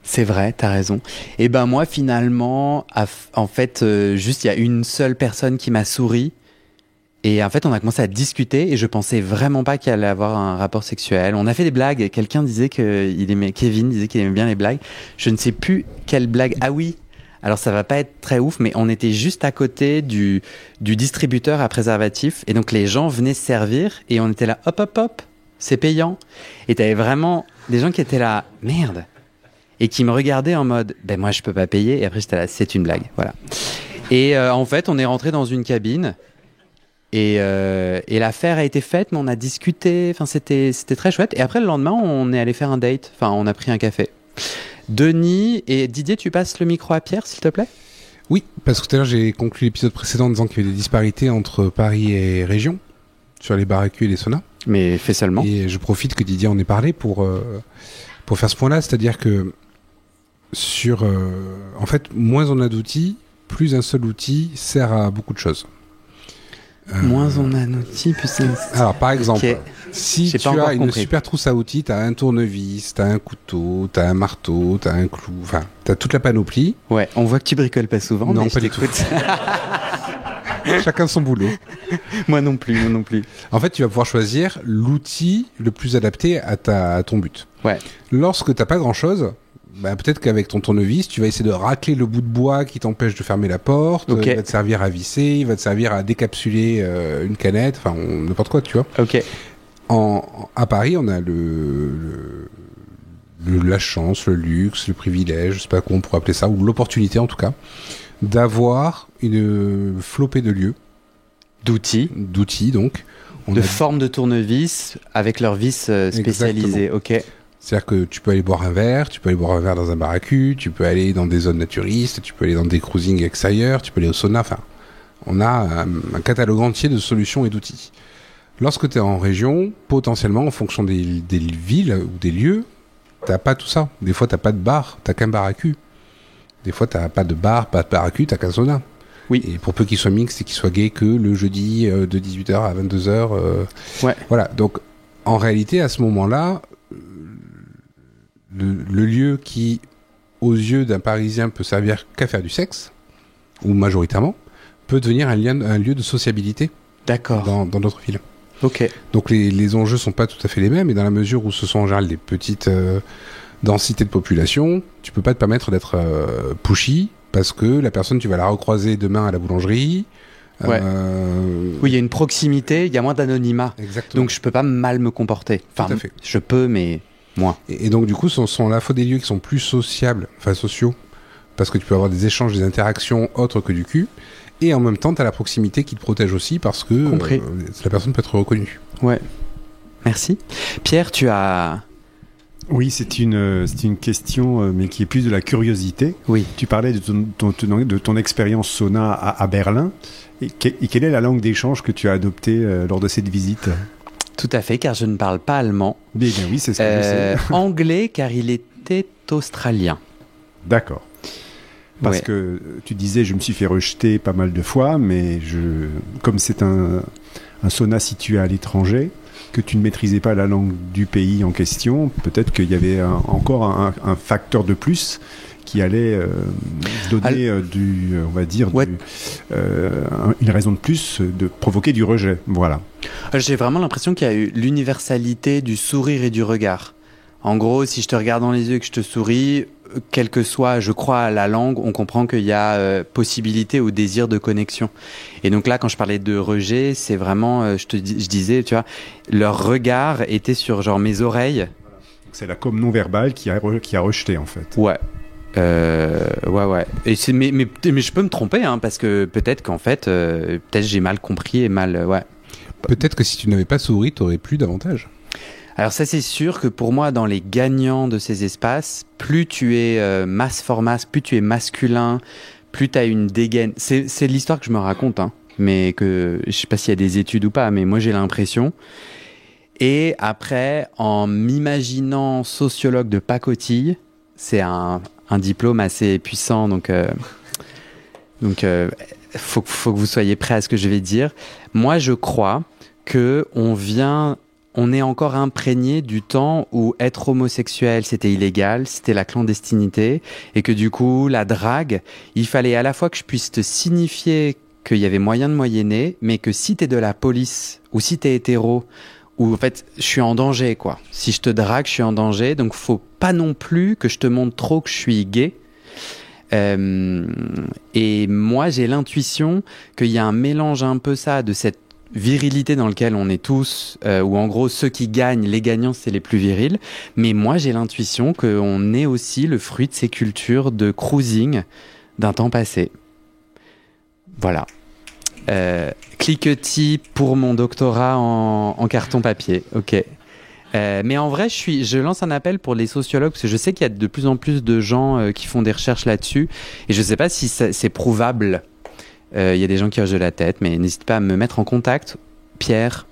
C'est vrai, t'as raison. Et ben moi, finalement, en fait, juste il y a une seule personne qui m'a souri. Et en fait, on a commencé à discuter et je pensais vraiment pas qu'il allait avoir un rapport sexuel. On a fait des blagues. Quelqu'un disait Kevin disait qu'il aimait bien les blagues. Je ne sais plus quelle blague. Ah oui. Alors ça va pas être très ouf, mais on était juste à côté du distributeur à préservatifs. Et donc les gens venaient se servir et on était là, hop, hop, hop. C'est payant. Et t'avais vraiment des gens qui étaient là, merde. Et qui me regardaient en mode, ben moi je peux pas payer. Et après j'étais là, c'est une blague. Voilà. Et en fait, on est rentré dans une cabine. Et l'affaire a été faite, mais on a discuté. Enfin, c'était très chouette. Et après, le lendemain, on est allé faire un date. Enfin, on a pris un café. Denis et Didier, tu passes le micro à Pierre, s'il te plaît ? Oui, parce que tout à l'heure, j'ai conclu l'épisode précédent en disant qu'il y avait des disparités entre Paris et région sur les bars à cul et les saunas. Mais fais seulement. Et je profite que Didier en ait parlé pour faire ce point-là. C'est-à-dire que en fait, moins on a d'outils, plus un seul outil sert à beaucoup de choses. Moins on a d'outils, plus c'est... Alors, par exemple, okay. Si tu as une super trousse à outils, tu as un tournevis, tu as un couteau, tu as un marteau, tu as un clou, enfin, tu as toute la panoplie. Ouais, on voit que tu bricoles pas souvent. Non, mais pas du tout. Chacun son boulot. Moi non plus. En fait, tu vas pouvoir choisir l'outil le plus adapté à ton but. Ouais. Lorsque tu n'as pas grand-chose, bah, peut-être qu'avec ton tournevis, tu vas essayer de racler le bout de bois qui t'empêche de fermer la porte. Okay. Il va te servir à visser, il va te servir à décapsuler une canette, enfin n'importe quoi, tu vois. Ok. À Paris, on a la chance, le luxe, le privilège, je sais pas comment on pourrait appeler ça, ou l'opportunité en tout cas, d'avoir une flopée de lieux. D'outils, donc. Forme de tournevis avec leurs vis spécialisées. Exactement. Ok. C'est-à-dire que tu peux aller boire un verre, dans un bar à cul, tu peux aller dans des zones naturistes, tu peux aller dans des cruisings extérieurs, tu peux aller au sauna, enfin, on a un catalogue entier de solutions et d'outils. Lorsque tu es en région, potentiellement, en fonction des villes ou des lieux, t'as pas tout ça. Des fois, t'as pas de bar, t'as qu'un bar à cul. Des fois, t'as pas de bar à cul, t'as qu'un sauna. Oui. Et pour peu qu'il soit mixte et qu'il soit gay que le jeudi de 18h à 22h. Ouais. Voilà, donc En réalité, à ce moment-là, le lieu qui, aux yeux d'un Parisien, peut servir qu'à faire du sexe, ou majoritairement, peut devenir un lieu de sociabilité. D'accord. Dans notre ville. Ok. Donc les enjeux sont pas tout à fait les mêmes, et dans la mesure où ce sont en général des petites densités de population, tu peux pas te permettre d'être pushy, parce que la personne, tu vas la recroiser demain à la boulangerie. Ouais. Oui, il y a une proximité, il y a moins d'anonymat. Exactement. Donc je peux pas mal me comporter. Enfin, Tout à fait. je peux, mais moins. Et donc du coup, ce sont à la fois des lieux qui sont plus sociables, enfin sociaux, parce que tu peux avoir des échanges, des interactions autres que du cul, et en même temps, tu as la proximité qui te protège aussi, parce que la personne peut être reconnue. Ouais. Merci. Pierre, tu as... Oui, c'est une question, mais qui est plus de la curiosité. Oui. Tu parlais de ton expérience sauna à Berlin. Et quelle est la langue d'échange que tu as adoptée lors de cette visite ? Tout à fait, car je ne parle pas allemand. Eh bien oui, c'est ce que je sais. Anglais, car il était australien. D'accord. Parce que tu disais, je me suis fait rejeter pas mal de fois, mais comme c'est un sauna situé à l'étranger, que tu ne maîtrisais pas la langue du pays en question, peut-être qu'il y avait encore un facteur de plus qui allait donner une raison de plus de provoquer du rejet. Voilà. J'ai vraiment l'impression qu'il y a eu l'universalité du sourire et du regard. En gros, si je te regarde dans les yeux et que je te souris, quelle que soit, je crois, la langue, on comprend qu'il y a possibilité ou désir de connexion. Et donc là, quand je parlais de rejet, c'est vraiment, je disais, tu vois, leur regard était sur genre mes oreilles. C'est la com non verbale qui a rejeté, en fait. Ouais. Ouais. Et mais je peux me tromper, hein, parce que peut-être qu'en fait, peut-être j'ai mal compris et mal, ouais. Peut-être que si tu n'avais pas souri, t'aurais plus d'avantages. Alors ça, c'est sûr que pour moi, dans les gagnants de ces espaces, plus tu es masse for masse, plus tu es masculin, plus tu as une dégaine. C'est l'histoire que je me raconte, hein, mais que je sais pas s'il y a des études ou pas, mais moi j'ai l'impression. Et après, en m'imaginant sociologue de pacotille, c'est un diplôme assez puissant, donc faut que vous soyez prêts à ce que je vais dire. Moi, je crois que on est encore imprégné du temps où être homosexuel, c'était illégal, c'était la clandestinité, et que du coup, la drague, il fallait à la fois que je puisse te signifier qu'il y avait moyen de moyenner, mais que si t'es de la police, ou si t'es hétéro, ou en fait, je suis en danger, quoi. Si je te drague, je suis en danger, donc faut pas non plus que je te montre trop que je suis gay. Et moi, j'ai l'intuition qu'il y a un mélange un peu ça, de cette virilité dans lequel on est tous, où en gros ceux qui gagnent, les gagnants c'est les plus virils, mais moi j'ai l'intuition qu'on est aussi le fruit de ces cultures de cruising d'un temps passé. Voilà. Cliquetis pour mon doctorat en carton papier, ok. Mais en vrai, je lance un appel pour les sociologues, parce que je sais qu'il y a de plus en plus de gens qui font des recherches là-dessus, et je sais pas si c'est prouvable. Il y a des gens qui hochent de la tête, mais n'hésite pas à me mettre en contact. Pierre.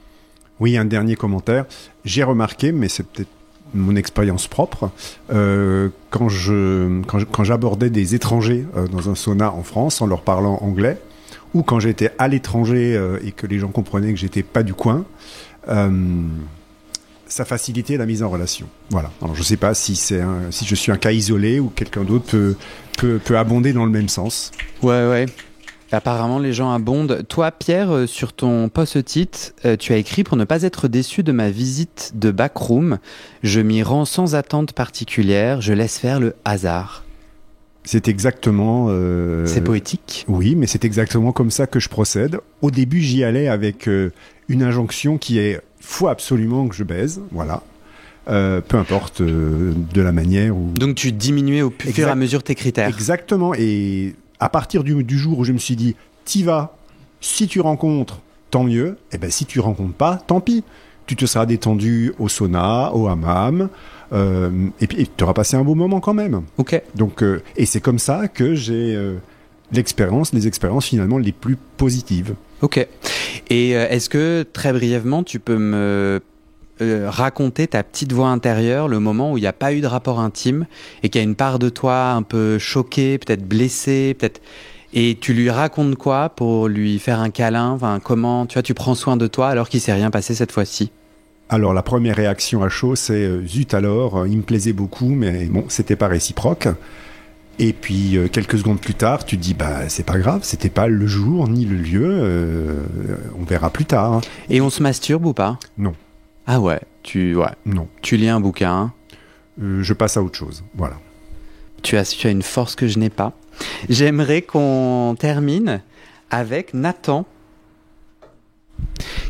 Oui, un dernier commentaire. J'ai remarqué, mais c'est peut-être mon expérience propre, quand j'abordais des étrangers dans un sauna en France en leur parlant anglais, ou quand j'étais à l'étranger et que les gens comprenaient que j'étais pas du coin, ça facilitait la mise en relation. Voilà. Alors je sais pas si je suis un cas isolé ou quelqu'un d'autre peut abonder dans le même sens. Ouais. Apparemment, les gens abondent. Toi, Pierre, sur ton post-it, tu as écrit « Pour ne pas être déçu de ma visite de backroom, je m'y rends sans attente particulière, je laisse faire le hasard. » C'est exactement... C'est poétique. Oui, mais c'est exactement comme ça que je procède. Au début, j'y allais avec une injonction qui est « faut absolument que je baise », voilà. Peu importe de la manière où... Donc tu diminuais au fur et à mesure tes critères. Exactement, et à partir du jour où je me suis dit « t'y vas, si tu rencontres, tant mieux, et ben si tu rencontres pas, tant pis. Tu te seras détendu au sauna, au hammam, et puis tu auras passé un beau moment quand même. » Ok. Donc, et c'est comme ça que j'ai les expériences finalement les plus positives. Ok. Et est-ce que, très brièvement, tu peux me raconter ta petite voix intérieure, le moment où il n'y a pas eu de rapport intime et qu'il y a une part de toi un peu choquée, peut-être blessée, peut-être... Et tu lui racontes quoi pour lui faire un câlin? Enfin, comment, tu vois, tu prends soin de toi alors qu'il s'est rien passé cette fois-ci? Alors la première réaction à chaud, c'est zut alors, il me plaisait beaucoup, mais bon, c'était pas réciproque. Et puis quelques secondes plus tard, tu te dis bah c'est pas grave, c'était pas le jour ni le lieu, on verra plus tard. Hein. Et on se masturbe ou pas? Non. Ah ouais, Non. Tu lis un bouquin. Je passe à autre chose, voilà. Tu as une force que je n'ai pas. J'aimerais qu'on termine avec Nathan,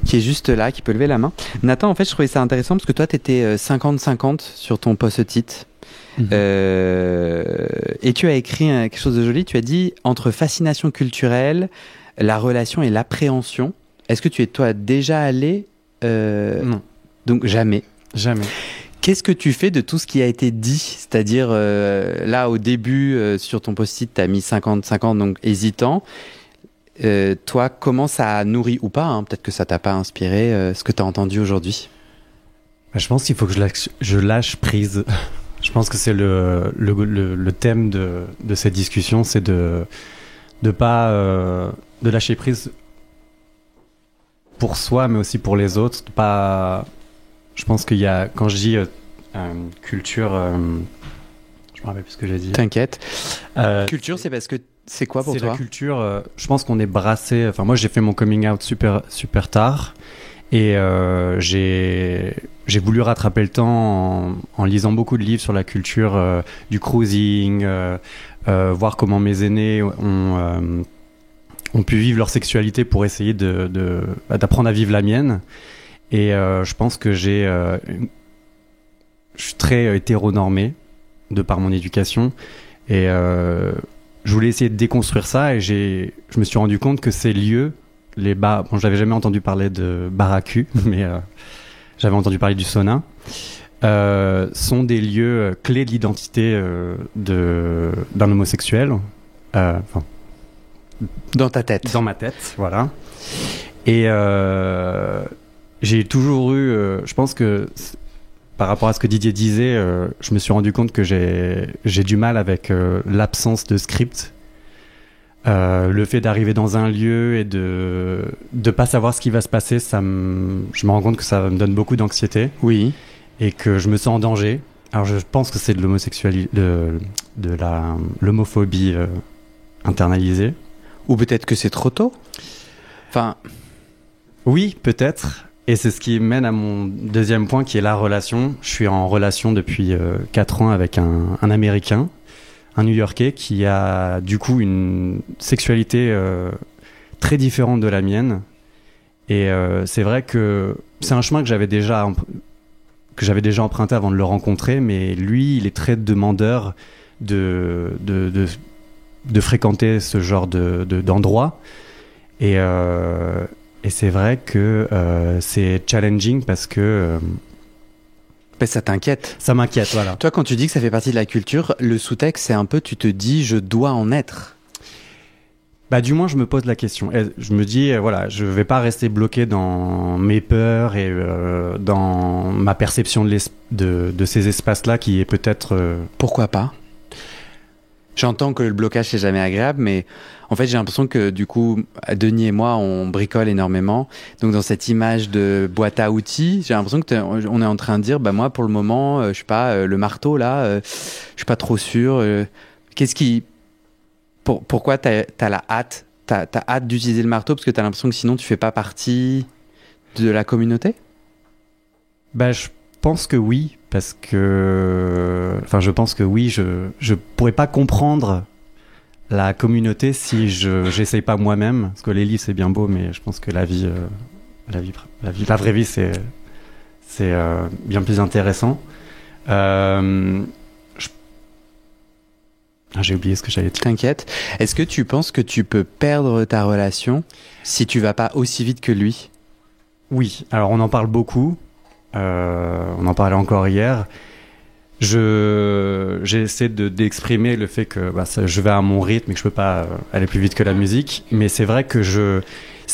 qui est juste là, qui peut lever la main. Nathan, en fait, je trouvais ça intéressant parce que toi, tu étais 50-50 sur ton post-it. Et tu as écrit quelque chose de joli. Tu as dit entre fascination culturelle, la relation et l'appréhension. Est-ce que tu es toi déjà allé Non. Donc jamais. Jamais. Qu'est-ce que tu fais de tout ce qui a été dit? C'est-à-dire, là, au début, sur ton post-it, tu as mis 50-50, donc hésitant. Toi, comment ça a nourri ou pas, hein, peut-être que ça t'a pas inspiré, ce que tu as entendu aujourd'hui? Je pense qu'il faut que je lâche prise. Je pense que c'est le thème de cette discussion, c'est de lâcher prise pour soi, mais aussi pour les autres. Je pense qu'il y a, quand je dis culture, je me rappelle plus ce que j'ai dit. T'inquiète. Culture, c'est parce que c'est quoi pour toi? C'est la culture. Je pense qu'on est brassé. Enfin, moi, j'ai fait mon coming out super tard, et j'ai voulu rattraper le temps en lisant beaucoup de livres sur la culture du cruising, voir comment mes aînés ont pu vivre leur sexualité pour essayer d'apprendre à vivre la mienne. Et je pense que je suis très hétéronormé de par mon éducation, et je voulais essayer de déconstruire ça, et je me suis rendu compte que ces lieux, j'avais jamais entendu parler de baracu, mais j'avais entendu parler du sauna, sont des lieux clés de l'identité d'un homosexuel. Dans ta tête. Dans ma tête, voilà. Et j'ai toujours eu, je pense que par rapport à ce que Didier disait, je me suis rendu compte que j'ai du mal avec l'absence de script. Le fait d'arriver dans un lieu et de pas savoir ce qui va se passer, je me rends compte que ça me donne beaucoup d'anxiété. Oui. Et que je me sens en danger. Alors je pense que c'est de l'homosexualité, de l'homophobie internalisée. Ou peut-être que c'est trop tôt. Enfin. Oui, peut-être. Et c'est ce qui mène à mon deuxième point, qui est la relation. Je suis en relation depuis 4 ans avec un Américain, un New-Yorkais, qui a du coup une sexualité très différente de la mienne. Et c'est vrai que c'est un chemin que j'avais déjà emprunté avant de le rencontrer, mais lui, il est très demandeur de fréquenter ce genre d'endroit. Et c'est vrai que c'est challenging parce que... ça t'inquiète. Ça m'inquiète, voilà. Toi, quand tu dis que ça fait partie de la culture, le sous-texte, c'est un peu, tu te dis, je dois en être. Bah, du moins, je me pose la question. Et je me dis, voilà, je vais pas rester bloqué dans mes peurs et dans ma perception de ces espaces-là qui est peut-être... Pourquoi pas? J'entends que le blocage, c'est jamais agréable, mais en fait, j'ai l'impression que du coup, Denis et moi, on bricole énormément. Donc, dans cette image de boîte à outils, j'ai l'impression que on est en train de dire, bah moi, pour le moment, je sais pas, le marteau là, je suis pas trop sûr. Pourquoi t'as la hâte, t'as hâte d'utiliser le marteau parce que t'as l'impression que sinon tu fais pas partie de la communauté? Bah, je pense que oui, parce que, enfin, je pense que oui, je pourrais pas comprendre la communauté si j'essaye pas moi-même, parce que les livres c'est bien beau, mais je pense que la vraie vie c'est bien plus intéressant. J'ai oublié ce que j'allais dire. T'inquiète. Est-ce que tu penses que tu peux perdre ta relation si tu vas pas aussi vite que lui? Oui. Alors on en parle beaucoup. On en parlait encore hier. J'essaie d'exprimer le fait que je vais à mon rythme et que je peux pas aller plus vite que la musique. Mais c'est vrai que ce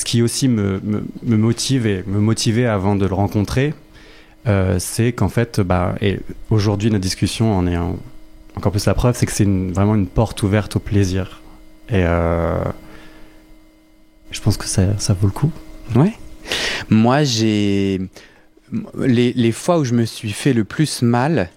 qui aussi me motive et me motivait avant de le rencontrer, c'est qu'en fait, et aujourd'hui notre discussion en est encore plus la preuve, c'est que c'est vraiment une porte ouverte au plaisir. Et je pense que ça vaut le coup. Ouais. Moi, j'ai les fois où je me suis fait le plus mal,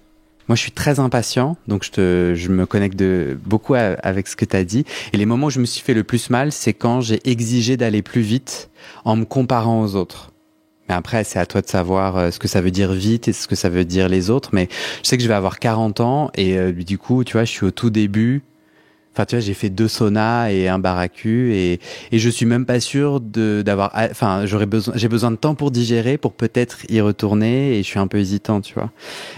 moi je suis très impatient, donc je me connecte beaucoup avec ce que tu as dit. Et les moments où je me suis fait le plus mal, c'est quand j'ai exigé d'aller plus vite en me comparant aux autres. Mais après, c'est à toi de savoir ce que ça veut dire vite et ce que ça veut dire les autres. Mais je sais que je vais avoir 40 ans et du coup, tu vois, je suis au tout début. Enfin, tu vois, j'ai fait 2 saunas et un baracu et je suis même pas sûr d'avoir. Enfin, j'ai besoin de temps pour digérer, pour peut-être y retourner et je suis un peu hésitant, tu vois.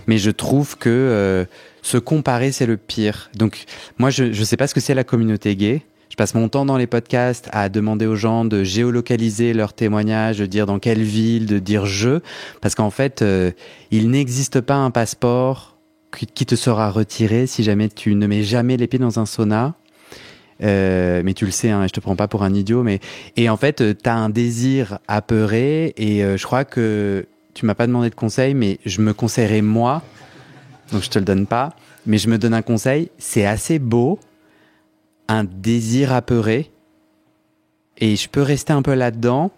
Mais je trouve que se comparer, c'est le pire. Donc, moi, je sais pas ce que c'est la communauté gay. Je passe mon temps dans les podcasts à demander aux gens de géolocaliser leurs témoignages, de dire dans quelle ville, de dire parce qu'en fait, il n'existe pas un passeport qui te sera retiré si jamais tu ne mets jamais les pieds dans un sauna. Mais tu le sais, hein, je te prends pas pour un idiot, et en fait, t'as un désir apeuré, et je crois que tu m'as pas demandé de conseil, mais je me conseillerais moi, donc je te le donne pas, mais je me donne un conseil, c'est assez beau, un désir apeuré, et je peux rester un peu là-dedans,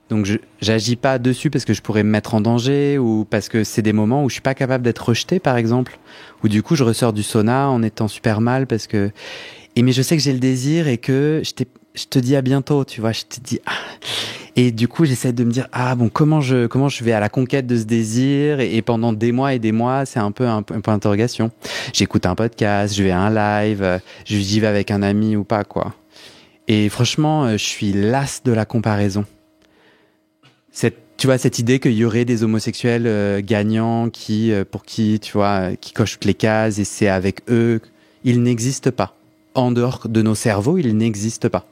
donc j'agis pas dessus parce que je pourrais me mettre en danger ou parce que c'est des moments où je suis pas capable d'être rejeté, par exemple, où du coup je ressors du sauna en étant super mal parce que mais je sais que j'ai le désir et que je te dis à bientôt, tu vois, je te dis et du coup j'essaie de me dire comment je vais à la conquête de ce désir et pendant des mois et des mois c'est un peu un point d'interrogation. J'écoute un podcast, je vais à un live, j'y vais avec un ami ou pas quoi. Et franchement, je suis las de la comparaison. Tu vois, cette idée qu'il y aurait des homosexuels gagnants pour qui, tu vois, qui cochent toutes les cases et c'est avec eux, il n'existe pas. En dehors de nos cerveaux, il n'existe pas.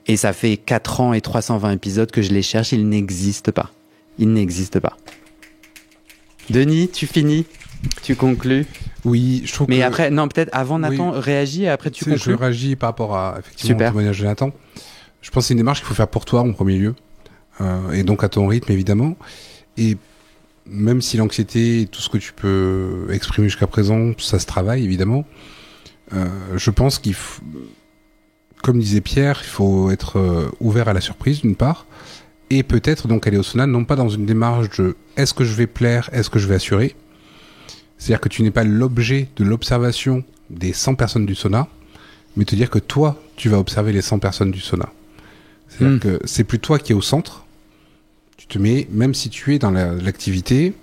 Et ça fait 4 ans et 320 épisodes que je les cherche, il n'existe pas. Il n'existe pas. Denis, tu finis? Tu conclus? Oui, je trouve Mais après, non, peut-être avant Nathan, réagis et après tu conclus. Je réagis par rapport à, effectivement, au témoignage de Nathan. Je pense que c'est une démarche qu'il faut faire pour toi en premier lieu. Et donc à ton rythme, évidemment. Et même si l'anxiété et tout ce que tu peux exprimer jusqu'à présent, ça se travaille, évidemment. Je pense comme disait Pierre, il faut être ouvert à la surprise, d'une part. Et peut-être donc aller au sauna, non pas dans une démarche de est-ce que je vais plaire, est-ce que je vais assurer. C'est-à-dire que tu n'es pas l'objet de l'observation des 100 personnes du sauna, mais te dire que toi, tu vas observer les 100 personnes du sauna. C'est-à-dire que c'est plus toi qui es au centre. Tu te mets, même si tu es dans l'activité,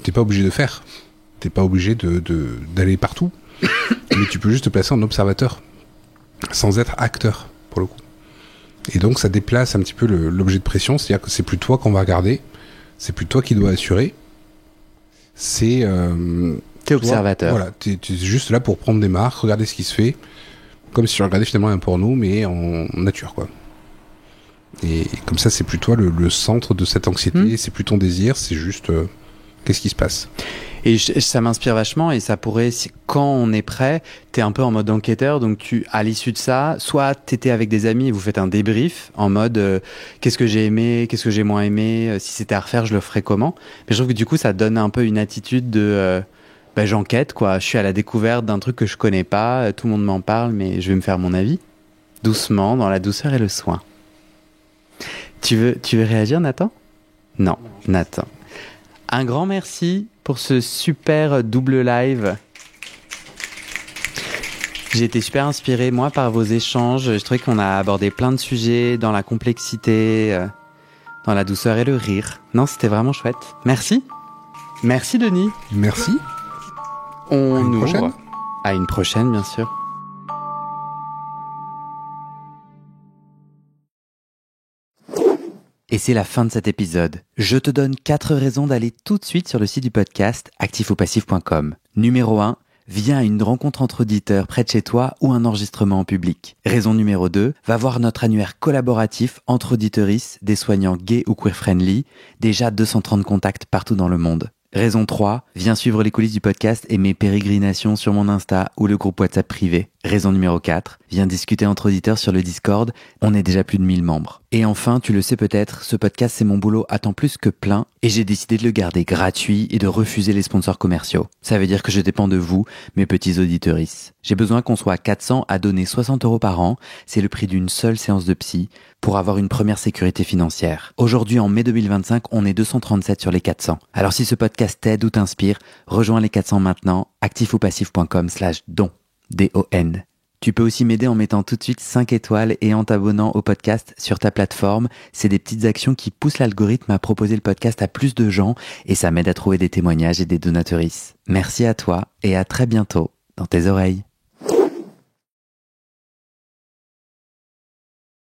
t'es pas obligé de faire. T'es pas obligé d'aller partout. Mais tu peux juste te placer en observateur, sans être acteur, pour le coup. Et donc ça déplace un petit peu l'objet de pression, c'est-à-dire que c'est plus toi qu'on va regarder, c'est plus toi qui dois assurer. C'est... t'es observateur. Voilà, t'es juste là pour prendre des marques, regarder ce qui se fait, comme si tu regardais finalement un porno, mais en nature, quoi. Et comme ça, c'est plus toi le centre de cette anxiété, c'est plus ton désir, c'est juste qu'est-ce qui se passe. Et ça m'inspire vachement et ça pourrait, quand on est prêt, t'es un peu en mode enquêteur, donc à l'issue de ça, soit t'étais avec des amis et vous faites un débrief en mode qu'est-ce que j'ai aimé, qu'est-ce que j'ai moins aimé, si c'était à refaire, je le ferais comment. Mais je trouve que du coup, ça donne un peu une attitude de j'enquête, quoi. Je suis à la découverte d'un truc que je connais pas, tout le monde m'en parle, mais je vais me faire mon avis. Doucement, dans la douceur et le soin. Tu veux réagir, Nathan? Non, Nathan. Un grand merci pour ce super double live. J'ai été super inspiré, moi, par vos échanges. Je trouvais qu'on a abordé plein de sujets dans la complexité, dans la douceur et le rire. Non, c'était vraiment chouette. Merci. Merci, Denis. Merci. On ouvre. À une prochaine, bien sûr. Et c'est la fin de cet épisode. Je te donne 4 raisons d'aller tout de suite sur le site du podcast actifopassif.com. Numéro 1, viens à une rencontre entre auditeurs près de chez toi ou un enregistrement en public. Raison numéro 2, va voir notre annuaire collaboratif entre auditeuristes, des soignants gays ou queer-friendly, déjà 230 contacts partout dans le monde. Raison 3, viens suivre les coulisses du podcast et mes pérégrinations sur mon Insta ou le groupe WhatsApp privé. Raison numéro 4, viens discuter entre auditeurs sur le Discord, on est déjà plus de 1000 membres. Et enfin, tu le sais peut-être, ce podcast c'est mon boulot à temps plus que plein et j'ai décidé de le garder gratuit et de refuser les sponsors commerciaux. Ça veut dire que je dépends de vous, mes petits auditorices. J'ai besoin qu'on soit 400 à donner 60 € par an, c'est le prix d'une seule séance de psy, pour avoir une première sécurité financière. Aujourd'hui, en mai 2025, on est 237 sur les 400. Alors si ce podcast t'aide ou t'inspire, rejoins les 400 maintenant, activeoupassif.com/don. D-O-N. Tu peux aussi m'aider en mettant tout de suite 5 étoiles et en t'abonnant au podcast sur ta plateforme. C'est des petites actions qui poussent l'algorithme à proposer le podcast à plus de gens et ça m'aide à trouver des témoignages et des donatrices. Merci à toi et à très bientôt dans tes oreilles.